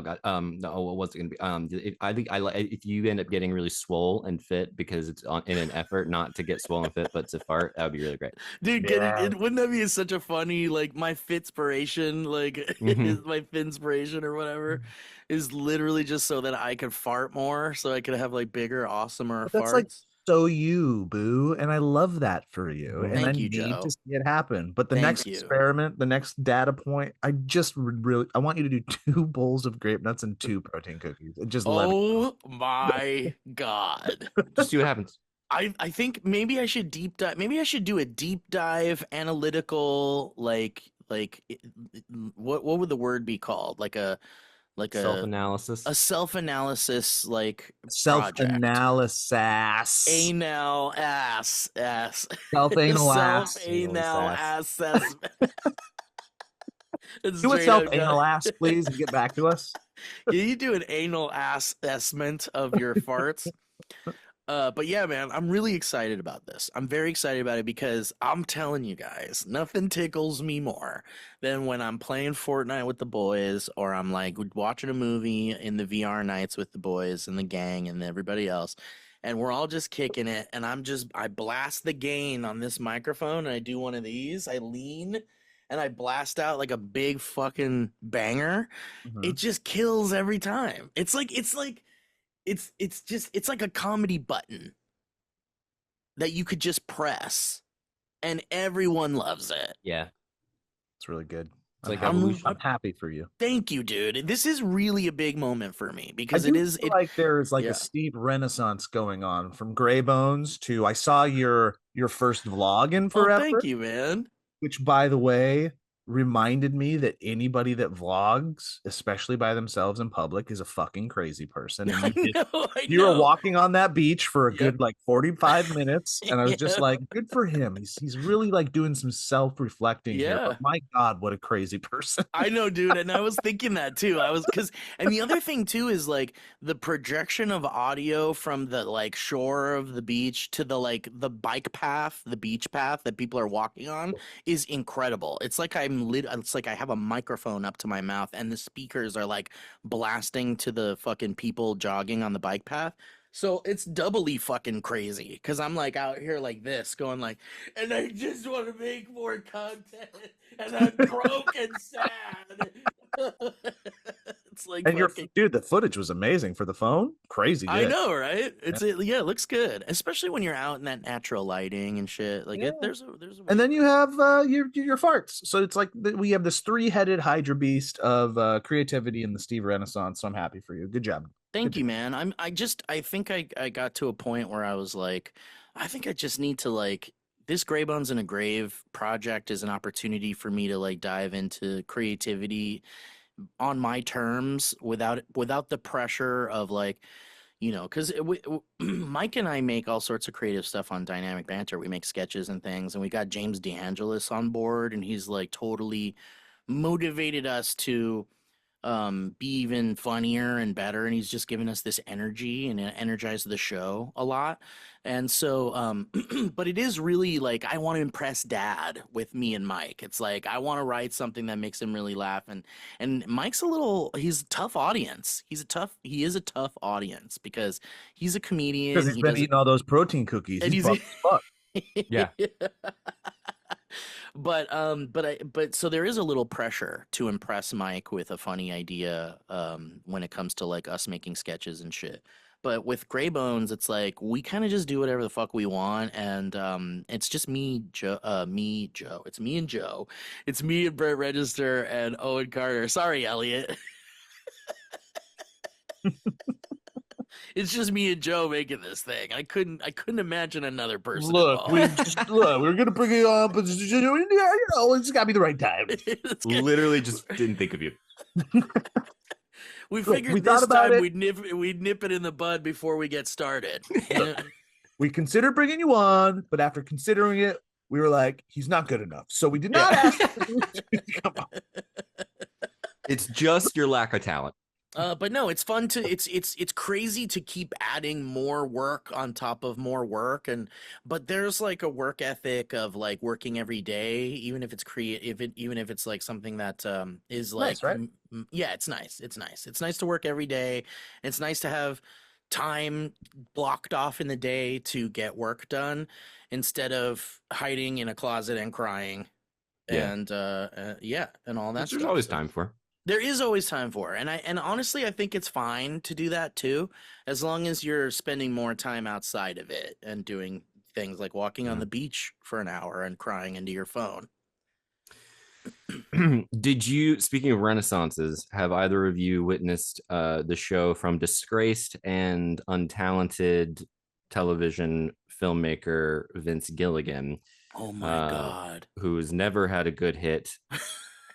Speaker 3: god, no, what's it gonna be? I think I like if you end up getting really swole and fit because it's in an effort not to get swole and fit, but to fart, that would be really great.
Speaker 1: Dude,
Speaker 2: Yeah.
Speaker 1: wouldn't that be such a funny, like, my fitspiration, like, is my finspiration or whatever, is literally just so that I could fart more, so I could have, like, bigger, awesomer
Speaker 2: But that's
Speaker 1: farts.
Speaker 2: like so you, boo, and I love that for you. And
Speaker 1: Thank
Speaker 2: I
Speaker 1: you,
Speaker 2: need
Speaker 1: Joe.
Speaker 2: to see it happen. But the
Speaker 1: Thank
Speaker 2: next
Speaker 1: you.
Speaker 2: experiment, the next data point, I just really I want you to do 2 bowls of grape nuts and 2 protein cookies. And just let me know.
Speaker 1: Oh my God.
Speaker 3: Just see what happens.
Speaker 1: I think maybe I should deep dive. Maybe I should do a deep dive analytical, like what would the word be called? Like a
Speaker 3: Self-analysis.
Speaker 1: a self-analysis, like project.
Speaker 2: Self-analysis.
Speaker 1: Anal ass.
Speaker 2: Self-anal ass.
Speaker 1: Self-anal assessment.
Speaker 2: Do a self-anal ass, please, and get back to us.
Speaker 1: Can you do an anal assessment of your farts? But yeah, man, I'm really excited about this. I'm very excited about it because I'm telling you guys, nothing tickles me more than when I'm playing Fortnite with the boys, or I'm like watching a movie in the VR nights with the boys and the gang and everybody else, and we're all just kicking it, and I blast the gain on this microphone, and I do one of these, I lean, and I blast out like a big fucking banger. It just kills every time. It's like it's like a comedy button that you could just press and everyone loves it.
Speaker 3: Yeah.
Speaker 2: It's really good.
Speaker 3: It's like
Speaker 2: I'm happy for you.
Speaker 1: Thank you, dude. This is really a big moment for me because
Speaker 2: I do feel like there's like a Steve Renaissance going on from Gray Bones to I saw your first vlog in forever.
Speaker 1: Thank you, man.
Speaker 2: Which, by the way, reminded me that anybody that vlogs, especially by themselves in public, is a fucking crazy person. And you were walking on that beach for a good like 45 minutes, and I was just like, good for him. He's really like doing some self-reflecting here. But my God, what a crazy person.
Speaker 1: I know, dude. And I was thinking that too. And the other thing too is like the projection of audio from the like shore of the beach to the like the bike path, the beach path that people are walking on is incredible. It's like it's like I have a microphone up to my mouth and the speakers are like blasting to the fucking people jogging on the bike path. So it's doubly fucking crazy because I'm like out here like this going like, and I just want to make more content and I'm broke and sad. It's like,
Speaker 2: and dude, the footage was amazing for the phone. Crazy.
Speaker 1: I know, right? It looks good, especially when you're out in that natural lighting and shit. Like there's a
Speaker 2: and then you have your farts. So it's like we have this 3-headed Hydra beast of creativity in the Steve Renaissance. So I'm happy for you. Good job.
Speaker 1: Thank you, man. I think I got to a point where I was like, I think I just need to like, this Gray Bones in a Grave project is an opportunity for me to like dive into creativity on my terms without the pressure of like, you know, because Mike and I make all sorts of creative stuff on Dynamic Banter. We make sketches and things, and we got James DeAngelis on board, and he's like totally motivated us to be even funnier and better, and he's just given us this energy and energized the show a lot. And so but it is really like I want to impress Dad with me and Mike. It's like I want to write something that makes him really laugh, and Mike's he's a tough audience. He is a tough audience because he's a comedian,
Speaker 2: because he's been eating all those protein cookies and he's fuck.
Speaker 3: Yeah.
Speaker 1: But so there is a little pressure to impress Mike with a funny idea when it comes to like us making sketches and shit. But with Gray Bones, it's like we kind of just do whatever the fuck we want, and it's just me, Joe. It's me and Joe. It's me and Brett Register and Owen Carter. Sorry, Elliot. It's just me and Joe making this thing. I couldn't imagine another person.
Speaker 2: Look, we're gonna bring it on, but you know, it's gotta be the right time.
Speaker 3: Literally, just didn't think of you.
Speaker 1: We figured this time we'd nip it in the bud before we get started.
Speaker 2: We considered bringing you on, but after considering it, we were like, he's not good enough. So we did not ask. Come on.
Speaker 3: It's just your lack of talent.
Speaker 1: But no, it's fun to it's crazy to keep adding more work on top of more work, but there's like a work ethic of like working every day, even if it's even if it's like something that is like
Speaker 2: Nice, right?
Speaker 1: yeah, it's nice. It's nice to work every day. It's nice to have time blocked off in the day to get work done instead of hiding in a closet and crying
Speaker 3: Yeah.
Speaker 1: and yeah, and all that
Speaker 3: Which
Speaker 1: stuff.
Speaker 3: there's always
Speaker 1: So-
Speaker 3: time for.
Speaker 1: There is always time for it. And honestly I think it's fine to do that too, as long as you're spending more time outside of it and doing things like walking on
Speaker 3: Yeah.
Speaker 1: the beach for an hour and crying into your phone.
Speaker 3: Did you, speaking of renaissances, have either of you witnessed the show from disgraced and untalented television filmmaker Vince Gilligan,
Speaker 1: Oh my god.
Speaker 3: who's never had a good hit?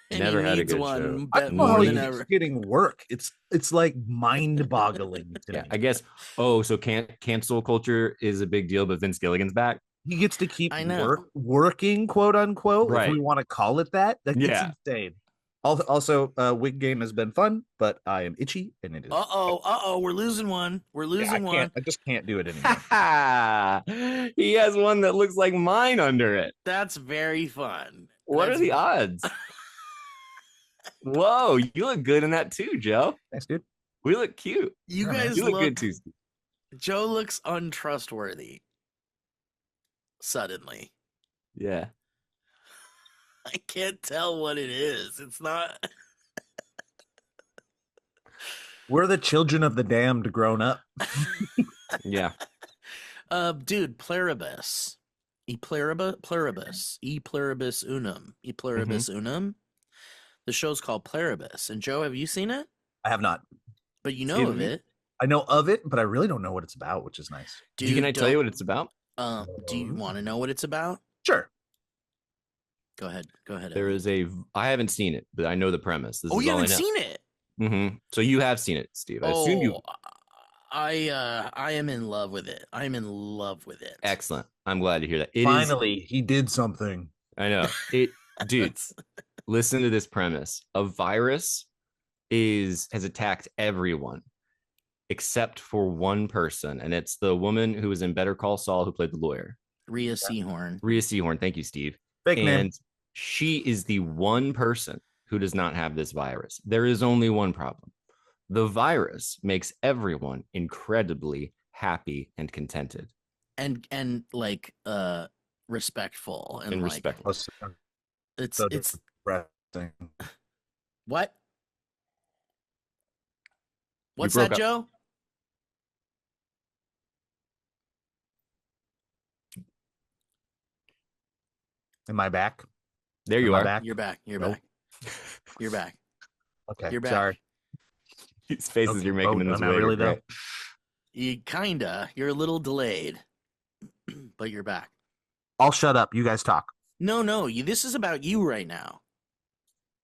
Speaker 1: And
Speaker 3: Never
Speaker 1: he
Speaker 3: had a
Speaker 1: needs
Speaker 3: good
Speaker 1: one
Speaker 3: show.
Speaker 2: I don't know how
Speaker 1: more
Speaker 2: he
Speaker 1: than
Speaker 2: keeps
Speaker 1: ever.
Speaker 2: getting work. It's like mind-boggling to
Speaker 3: Yeah,
Speaker 2: me.
Speaker 3: I guess. Oh, so cancel culture is a big deal, but Vince Gilligan's back.
Speaker 2: He gets to keep
Speaker 1: I know.
Speaker 2: working, quote unquote, if
Speaker 3: Right.
Speaker 2: we want to call it that. Like,
Speaker 3: Yeah.
Speaker 2: It's insane. Also, wig game has been fun, but I am itchy, and it is.
Speaker 1: We're losing one. We're
Speaker 2: Yeah,
Speaker 1: losing one.
Speaker 2: I just can't do it anymore.
Speaker 3: He has one that looks like mine under it.
Speaker 1: That's very fun.
Speaker 3: What
Speaker 1: That's
Speaker 3: are the odds? Whoa, you look good in that too, Joe.
Speaker 2: Thanks, dude.
Speaker 3: We look cute.
Speaker 1: You
Speaker 2: Yeah, man.
Speaker 1: guys
Speaker 3: You look
Speaker 1: look
Speaker 3: good too, Steve.
Speaker 1: Joe looks untrustworthy. Suddenly.
Speaker 3: Yeah.
Speaker 1: I can't tell what it is. It's not.
Speaker 2: We're the children of the damned grown up.
Speaker 3: Yeah.
Speaker 1: Dude, Plarabus. Plarabus unum. Unum. The show's called Plarabus. And Joe, have you seen it?
Speaker 2: I have not.
Speaker 1: But you know
Speaker 3: Steve,
Speaker 1: of
Speaker 3: have you?
Speaker 1: it.
Speaker 2: I know of it, but I really don't know what it's about, which is nice.
Speaker 1: Dude,
Speaker 3: Can I tell you what it's about?
Speaker 1: Do you want to know what it's about?
Speaker 2: Sure.
Speaker 1: Go ahead.
Speaker 3: There is I haven't seen it, but I know the premise. This
Speaker 1: Oh,
Speaker 3: is
Speaker 1: you
Speaker 3: all I
Speaker 1: haven't
Speaker 3: know.
Speaker 1: seen it?
Speaker 3: So you have seen it, Steve. I assume you.
Speaker 1: I am in love with it. I'm in love with it.
Speaker 3: Excellent. I'm glad to hear that. It is.
Speaker 2: Finally, he did something.
Speaker 3: I know it, dude. Listen to this premise: a virus has attacked everyone except for one person, and it's the woman who was in Better Call Saul who played the lawyer,
Speaker 1: Rhea Seehorn.
Speaker 3: Rhea Seehorn. Thank you, Steve.
Speaker 2: Fake name.
Speaker 3: And she is the one person who does not have this virus. There is only one problem. The virus makes everyone incredibly happy and contented.
Speaker 1: And like respectful and like
Speaker 3: respectful.
Speaker 1: it's
Speaker 2: depressing.
Speaker 1: what? What's
Speaker 3: broke
Speaker 1: that,
Speaker 3: up.
Speaker 1: Joe?
Speaker 2: Am I back?
Speaker 3: There you
Speaker 2: Am I
Speaker 3: are.
Speaker 2: back?
Speaker 1: You're back. You're
Speaker 2: Nope.
Speaker 1: back. You're back.
Speaker 2: Okay.
Speaker 1: You're back.
Speaker 2: Sorry.
Speaker 3: These faces
Speaker 2: Okay.
Speaker 3: you're making in this
Speaker 2: am I
Speaker 3: way. are
Speaker 2: really though?
Speaker 3: great.
Speaker 1: You kinda. You're a little delayed, but you're back.
Speaker 2: I'll shut up. You guys talk.
Speaker 1: No. This is about you right now.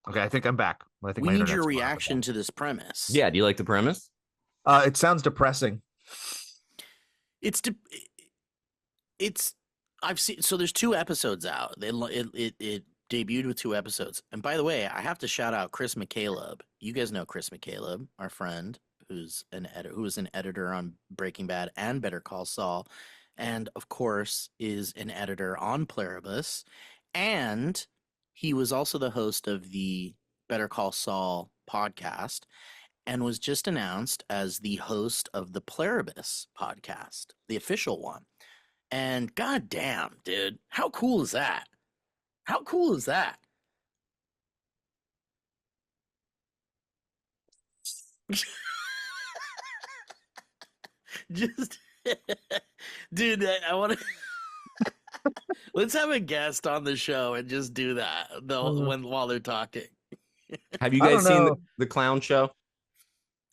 Speaker 2: Okay, I think I'm back. I think
Speaker 1: We
Speaker 2: my
Speaker 1: need
Speaker 2: internet's
Speaker 1: your
Speaker 2: going up
Speaker 1: reaction
Speaker 2: again.
Speaker 1: to this premise.
Speaker 3: Yeah. Do you like the premise?
Speaker 2: It sounds depressing.
Speaker 1: It's I've seen, so there's 2 episodes out. It debuted with 2 episodes. And by the way, I have to shout out Chris McCaleb. You guys know Chris McCaleb, our friend, who was an editor on Breaking Bad and Better Call Saul, and of course is an editor on Plarabus, and he was also the host of the Better Call Saul podcast, and was just announced as the host of the Plarabus podcast, the official one. And goddamn, dude, how cool is that? How cool is that? Just, dude, I want to. Let's have a guest on the show and just do that while they're talking.
Speaker 3: Have you
Speaker 2: I
Speaker 3: guys
Speaker 2: don't
Speaker 3: seen
Speaker 2: know.
Speaker 3: the clown show?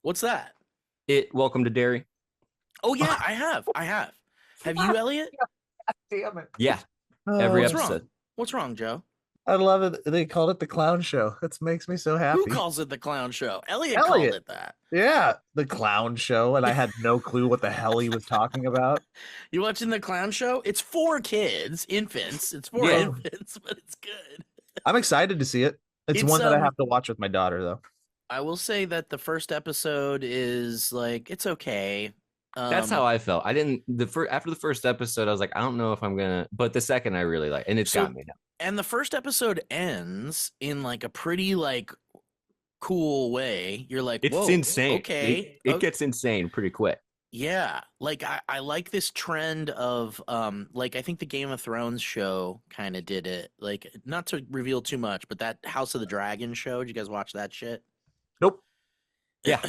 Speaker 1: What's that?
Speaker 3: Welcome to Derry.
Speaker 1: Oh yeah, I have. Have you, Elliot?
Speaker 2: Damn it.
Speaker 3: Yeah. Every
Speaker 1: What's
Speaker 3: episode.
Speaker 1: wrong? What's wrong, Joe?
Speaker 2: I love it. They called it the clown show. That makes me so happy.
Speaker 1: Who calls it the clown show? Elliot
Speaker 2: Elliot.
Speaker 1: called it that.
Speaker 2: Yeah, the clown show, and I had no clue what the hell he was talking about.
Speaker 1: You watching the clown show? It's for kids, infants. It's for
Speaker 3: Yeah.
Speaker 1: infants, but it's good.
Speaker 2: I'm excited to see it. It's
Speaker 1: It's,
Speaker 2: one that I have to watch with my daughter, though.
Speaker 1: I will say that the first episode is like it's okay.
Speaker 3: That's how
Speaker 1: Um,
Speaker 3: I felt. I didn't the first after the first episode, I was like, I don't know if I'm gonna. But the second, I really like, and it's
Speaker 1: so
Speaker 3: got me now.
Speaker 1: and the first episode ends in like a pretty like cool way. You're like,
Speaker 3: It's
Speaker 1: whoa,
Speaker 3: insane.
Speaker 1: okay,
Speaker 3: It gets insane pretty quick.
Speaker 1: yeah. Like I like this trend of like I think the Game of Thrones show kind of did it. Like not to reveal too much, but that House of the Dragon show. Did you guys watch that shit?
Speaker 2: Nope.
Speaker 3: Yeah.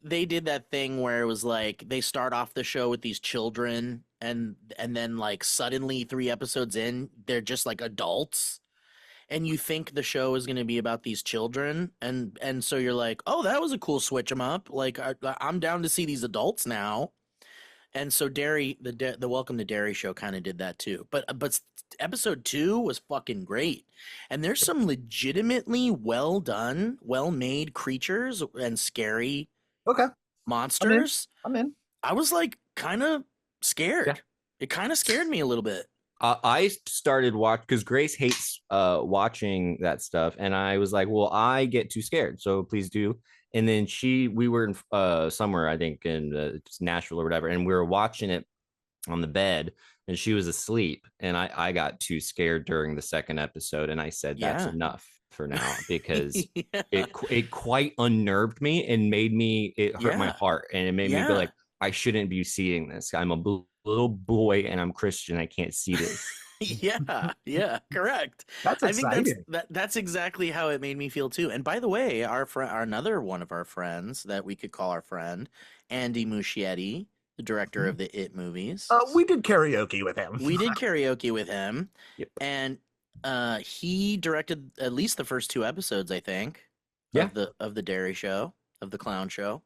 Speaker 1: They did that thing where it was like they start off the show with these children and then like suddenly 3 episodes in they're just like adults and you think the show is going to be about these children and so you're like, "Oh, that was a cool switch 'em up. Like I'm down to see these adults now." And so Derry, the Welcome to Derry show kind of did that too. But episode 2 was fucking great. And there's some legitimately well done, well made creatures and scary
Speaker 2: Okay.
Speaker 1: monsters.
Speaker 2: I'm in.
Speaker 1: I was like kind of
Speaker 3: Yeah.
Speaker 1: scared. It kind of scared me a little bit.
Speaker 3: I started watch because Grace hates watching that stuff, and I was like, well, I get too scared, so please do. And then we were in somewhere, I think in Nashville or whatever, and we were watching it on the bed, and she was asleep, and I got too scared during the second episode, and I said that's
Speaker 1: Yeah.
Speaker 3: enough for now because
Speaker 1: Yeah.
Speaker 3: it quite unnerved me and made me it hurt my
Speaker 1: Yeah.
Speaker 3: heart, and it made me go
Speaker 1: Yeah.
Speaker 3: like, I shouldn't be seeing this. I'm a little boy and I'm Christian. I can't see this.
Speaker 1: Yeah, correct.
Speaker 2: That's
Speaker 1: I think
Speaker 2: exciting.
Speaker 1: that's exactly how it made me feel too. And by the way, our friend, another one of our friends that we could call our friend, Andy Muschietti, the director of the It movies.
Speaker 2: We did karaoke with him.
Speaker 1: We did karaoke with him,
Speaker 3: Yep.
Speaker 1: and he directed at least the first 2 episodes, I think,
Speaker 3: Yeah.
Speaker 1: of the Dairy Show, of the clown show.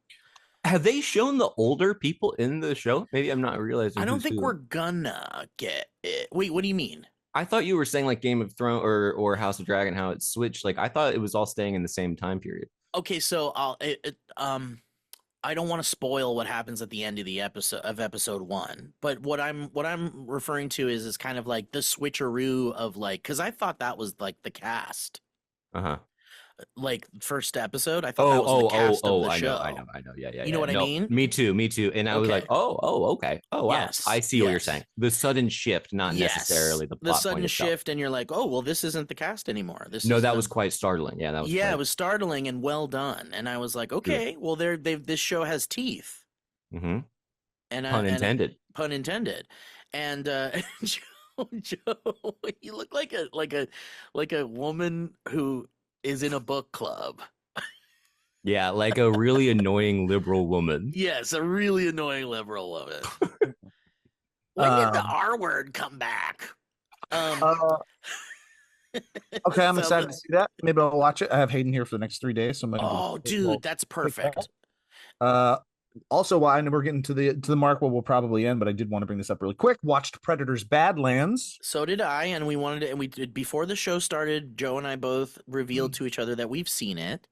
Speaker 3: Have they shown the older people in the show? Maybe I'm not realizing.
Speaker 1: I don't
Speaker 3: who's
Speaker 1: think
Speaker 3: who.
Speaker 1: we're gonna get it. Wait, what do you mean?
Speaker 3: I thought you were saying like Game of Thrones or House of Dragon, how it switched. Like I thought it was all staying in the same time period.
Speaker 1: Okay, so I don't want to spoil what happens at the end of the episode 1, but what I'm referring to is kind of like the switcheroo of like, because I thought that was like the cast,
Speaker 3: Uh-huh.
Speaker 1: like first episode. I thought that was the cast of the
Speaker 3: I
Speaker 1: show.
Speaker 3: know. Yeah, yeah.
Speaker 1: You know what I
Speaker 3: No,
Speaker 1: mean?
Speaker 3: Me too. And I was
Speaker 1: Okay.
Speaker 3: like, okay. Oh, wow.
Speaker 1: Yes,
Speaker 3: I see what you're
Speaker 1: yes.
Speaker 3: saying. The sudden shift, not
Speaker 1: Yes,
Speaker 3: necessarily the
Speaker 1: the
Speaker 3: plot
Speaker 1: sudden
Speaker 3: point itself.
Speaker 1: shift, and you're like, oh well, this isn't the cast anymore. This
Speaker 3: No,
Speaker 1: is
Speaker 3: that was quite startling. Yeah, that was.
Speaker 1: it was startling and well done. And I was like, okay, well, this show has teeth,
Speaker 3: Mm-hmm.
Speaker 1: and
Speaker 3: Pun intended.
Speaker 1: pun intended. And Joe, you look like a woman who is in a book club.
Speaker 3: Yeah, like a really annoying liberal woman.
Speaker 1: Yes, a really annoying liberal woman. When did the R word come back?
Speaker 2: Okay, I'm
Speaker 1: So
Speaker 2: excited to see that. Maybe I'll watch it. I have Hayden here for the next 3 days, so I'm gonna
Speaker 1: oh, dude, that's perfect.
Speaker 2: Also, while I know we're getting to the mark where we'll probably end, but I did want to bring this up really quick. Watched Predator's Badlands.
Speaker 1: So did I, and we wanted to, and we did before the show started. Joe and I both revealed to each other that we've seen it.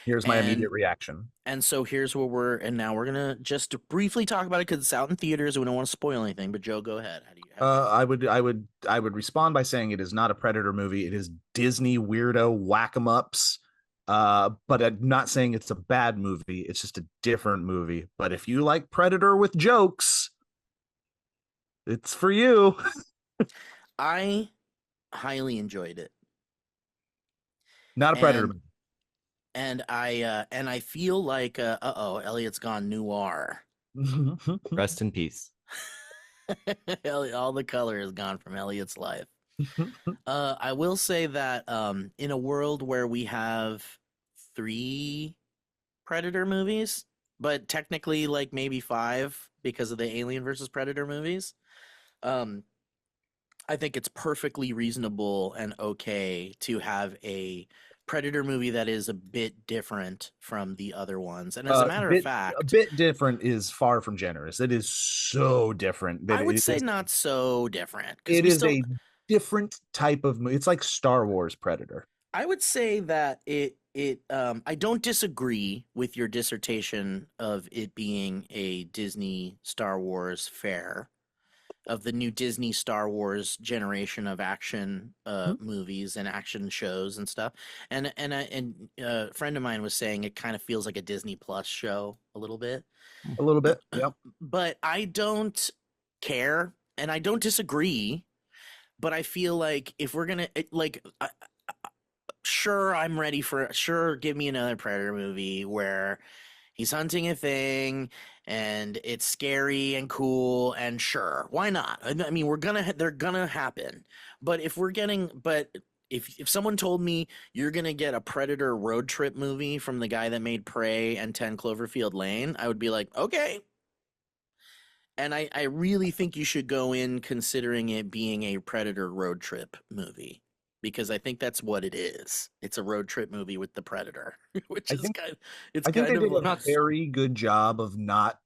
Speaker 2: Here's my immediate reaction.
Speaker 1: And so here's where now we're gonna just briefly talk about it because it's out in theaters and we don't want to spoil anything. But Joe, go ahead.
Speaker 2: I would respond by saying it is not a Predator movie. It is Disney weirdo whack-em-ups. But I'm not saying it's a bad movie. It's just a different movie. But if you like Predator with jokes, it's for you.
Speaker 1: I highly enjoyed it.
Speaker 2: Not a Predator movie.
Speaker 1: And I feel like Elliot's gone noir.
Speaker 3: Rest in peace.
Speaker 1: All the color is gone from Elliot's life. I will say that in a world where we have 3 Predator movies, but technically like maybe 5 because of the Alien versus Predator movies, I think it's perfectly reasonable and okay to have a Predator movie that is a bit different from the other ones. And as a matter of fact,
Speaker 2: a bit different is far from generous. It is so different.
Speaker 1: I would say not so different.
Speaker 2: It is a different type of movie. It's like Star Wars Predator.
Speaker 1: I would say that I don't disagree with your dissertation of it being a Disney Star Wars fair. of the new Disney Star Wars generation of action movies and action shows and stuff. And a friend of mine was saying it kind of feels like a Disney Plus show a little bit.
Speaker 2: A little bit. Yep.
Speaker 1: But I don't care and I don't disagree, but I feel like if we're going to like sure, I'm ready for sure, give me another Predator movie where he's hunting a thing and it's scary and cool and sure, why not? I mean, they're gonna happen. But if someone told me you're gonna get a Predator road trip movie from the guy that made Prey and 10 Cloverfield Lane, I would be like, okay. And I really think you should go in considering it being a Predator road trip movie. Because I think that's what it is. It's a road trip movie with the Predator, which is kind of, it's
Speaker 2: I think
Speaker 1: kind
Speaker 2: they
Speaker 1: of
Speaker 2: did a very good job of not,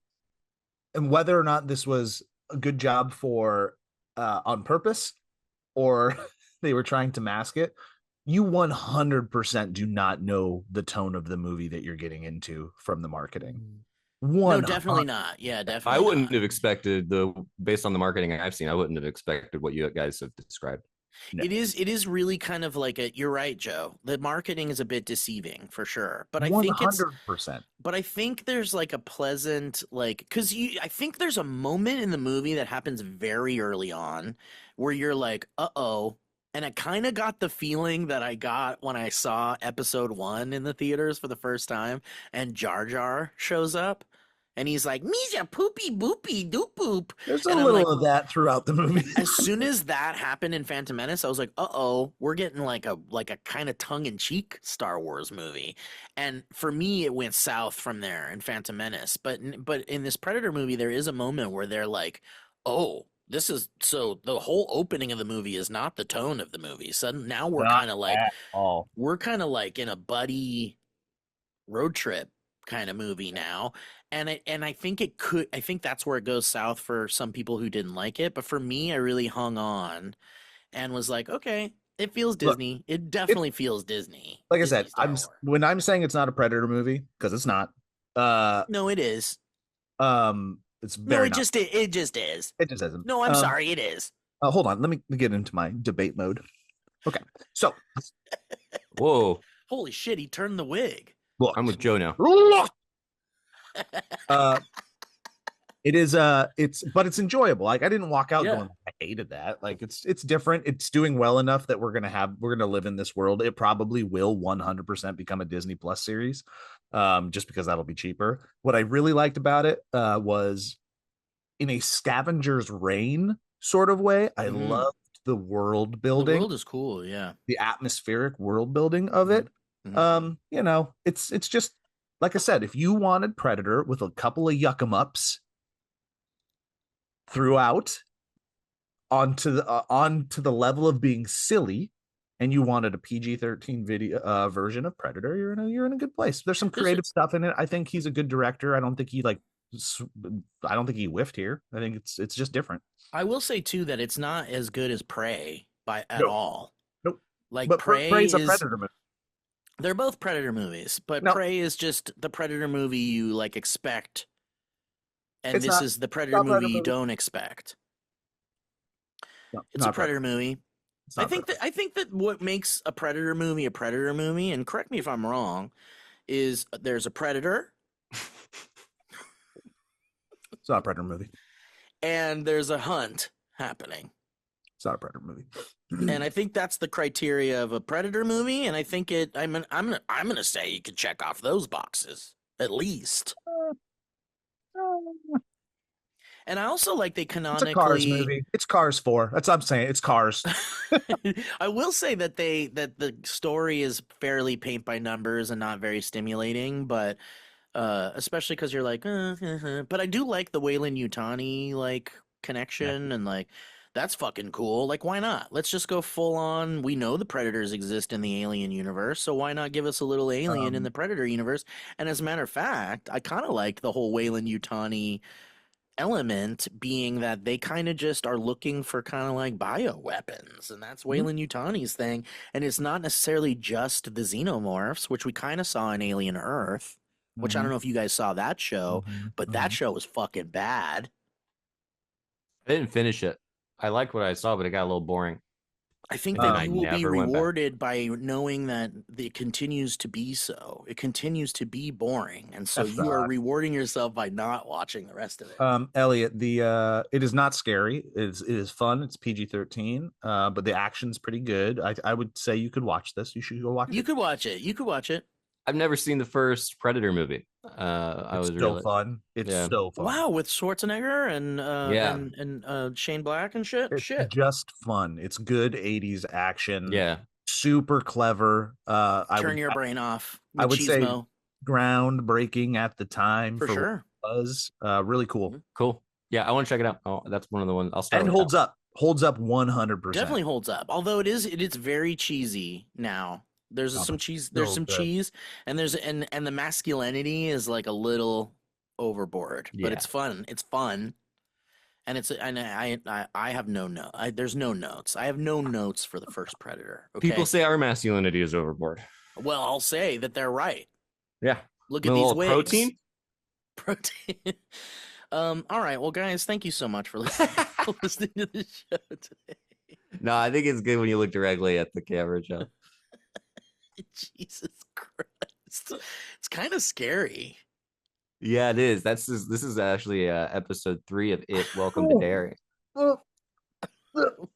Speaker 2: and whether or not this was a good job for on purpose or they were trying to mask it. You 100% do not know the tone of the movie that you're getting into from the marketing.
Speaker 1: No, definitely not. Yeah, definitely.
Speaker 3: I wouldn't have expected based on the marketing I've seen. I wouldn't have expected what you guys have described.
Speaker 1: No. It is really kind of like you're right, Joe. The marketing is a bit deceiving for sure, but I 100%. think
Speaker 2: 100%.
Speaker 1: But I think there's like a pleasant because I think there's a moment in the movie that happens very early on where you're like, uh-oh. And I kind of got the feeling that I got when I saw episode 1 in the theaters for the first time and Jar Jar shows up. And he's like, Me's poopy boopy doop boop.
Speaker 2: There's a little of that throughout the movie.
Speaker 1: As soon as that happened in Phantom Menace, I was like, uh-oh, we're getting like a kind of tongue-in-cheek Star Wars movie. And for me, it went south from there in Phantom Menace. But in this Predator movie, there is a moment where they're like, oh, this is so the whole opening of the movie is not the tone of the movie. So now we're kind of like in a buddy road trip kind of movie now. And I think that's where it goes south for some people who didn't like it. But for me, I really hung on and was like, okay, it feels Disney. Look, it definitely feels Disney.
Speaker 2: Like Disney I said, when I'm saying it's not a Predator movie, because it's not.
Speaker 1: No, it is.
Speaker 2: It's very
Speaker 1: it just is.
Speaker 2: It just isn't.
Speaker 1: No, I'm sorry, it is.
Speaker 2: Hold on, let me get into my debate mode. Okay, so.
Speaker 3: Whoa!
Speaker 1: Holy shit! He turned the wig.
Speaker 3: Look, I'm with Joe now.
Speaker 2: It is but it's enjoyable. Like I didn't walk out going, I hated that. Like it's different. It's doing well enough that we're gonna live in this world. It probably will 100% become a Disney Plus series, just because that'll be cheaper. What I really liked about it was in a scavenger's reign sort of way. I loved the world building.
Speaker 1: The world is cool, yeah.
Speaker 2: The atmospheric world building of it. It's just like I said, if you wanted Predator with a couple of yuck 'em ups throughout onto the level of being silly, and you wanted a PG-13 video version of Predator, you're in a good place. There's some creative stuff in it. I think he's a good director. I don't think he whiffed here. I think it's just different.
Speaker 1: I will say too that it's not as good as Prey at all.
Speaker 2: Nope.
Speaker 1: Like
Speaker 2: but Prey's
Speaker 1: a
Speaker 2: Predator movie.
Speaker 1: They're both Predator movies, but Prey is just the Predator movie you like expect, and this is the Predator movie you don't expect.
Speaker 2: No,
Speaker 1: it's a Predator movie. I think that what makes a Predator movie, and correct me if I'm wrong, is there's a Predator.
Speaker 2: It's not a Predator movie.
Speaker 1: And there's a hunt happening.
Speaker 2: It's not a Predator movie.
Speaker 1: And I think that's the criteria of a Predator movie, and I think I'm gonna say you can check off those boxes at least. And I also like they canonically.
Speaker 2: It's a Cars movie. It's Cars 4. That's what I'm saying. It's Cars.
Speaker 1: I will say that the story is fairly paint by numbers and not very stimulating, but especially because you're like, but I do like the Weyland-Yutani like connection and like. That's fucking cool. Like, why not? Let's just go full on. We know the Predators exist in the Alien universe, so why not give us a little Alien in the Predator universe? And as a matter of fact, I kind of like the whole Weyland-Yutani element being that they kind of just are looking for kind of like bioweapons, and that's Weyland-Yutani's thing. And it's not necessarily just the xenomorphs, which we kind of saw in Alien Earth, which I don't know if you guys saw that show, but that show was fucking bad.
Speaker 3: I didn't finish it. I liked what I saw, but it got a little boring.
Speaker 1: I think
Speaker 3: And
Speaker 1: that
Speaker 3: I
Speaker 1: you will be
Speaker 3: never went back.
Speaker 1: rewarded by knowing that it continues to be so. It continues to be boring, and so
Speaker 2: That's
Speaker 1: you are
Speaker 2: odd.
Speaker 1: rewarding yourself by not watching the rest of it.
Speaker 2: Elliot, it is not scary. It is fun. It's PG-13, but the action's pretty good. I would say you could watch this. You should go watch
Speaker 1: You
Speaker 2: it.
Speaker 1: could watch it. You could watch it.
Speaker 3: I've never seen the first Predator movie. I
Speaker 2: It's
Speaker 3: was
Speaker 2: so
Speaker 3: really
Speaker 2: fun. It's
Speaker 3: Yeah.
Speaker 2: so fun.
Speaker 1: Wow, with Schwarzenegger and
Speaker 3: Yeah.
Speaker 1: and Shane Black and shit.
Speaker 2: It's
Speaker 1: Shit.
Speaker 2: just fun. It's good 80s action.
Speaker 3: Yeah.
Speaker 2: Super clever.
Speaker 1: Turn your brain off.
Speaker 2: I would say
Speaker 1: Machismo.
Speaker 2: groundbreaking at the time
Speaker 1: For
Speaker 2: what
Speaker 1: sure.
Speaker 2: it was. Really cool.
Speaker 3: Cool. Yeah, I want to check it out. Oh, that's one of the ones I'll start.
Speaker 2: And
Speaker 3: with
Speaker 2: holds
Speaker 3: that.
Speaker 2: up. Holds up 100%.
Speaker 1: Definitely holds up. Although it is very cheesy now. There's some cheese. There's
Speaker 2: so
Speaker 1: some
Speaker 2: good.
Speaker 1: cheese, and the masculinity is like a little overboard, but
Speaker 3: Yeah.
Speaker 1: it's fun. It's fun, and I have no note. There's no notes. I have no notes for the first Predator. Okay.
Speaker 3: People say our masculinity is overboard.
Speaker 1: Well, I'll say that they're right.
Speaker 3: Yeah.
Speaker 1: Look
Speaker 3: A
Speaker 1: at these
Speaker 3: little
Speaker 1: wigs.
Speaker 3: protein.
Speaker 1: Protein. All right. Well, guys, thank you so much for listening to the show today.
Speaker 3: No, I think it's good when you look directly at the camera, Joe.
Speaker 1: Jesus Christ. It's kind of scary.
Speaker 3: Yeah, it is. This is actually episode 3 of It. Welcome to Derry.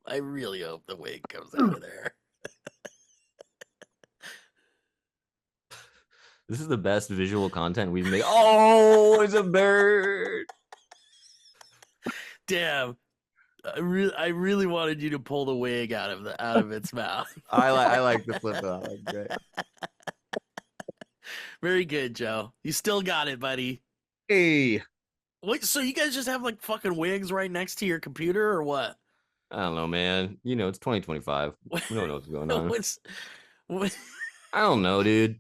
Speaker 1: I really hope the wig comes out of there.
Speaker 3: This is the best visual content we've made. Oh, it's a bird.
Speaker 1: Damn. I really wanted you to pull the wig out of its mouth.
Speaker 3: I like the flip out. That's great.
Speaker 1: Very good, Joe. You still got it, buddy.
Speaker 2: Hey.
Speaker 1: Wait, so you guys just have like fucking wigs right next to your computer or what?
Speaker 3: I don't know, man. You know, it's 2025. We don't know what's going on.
Speaker 1: What?
Speaker 3: I don't know, dude.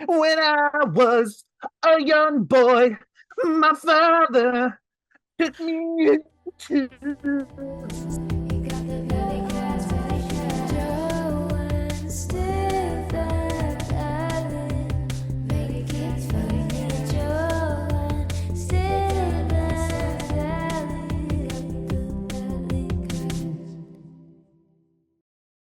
Speaker 2: When I was a young boy, my father took me to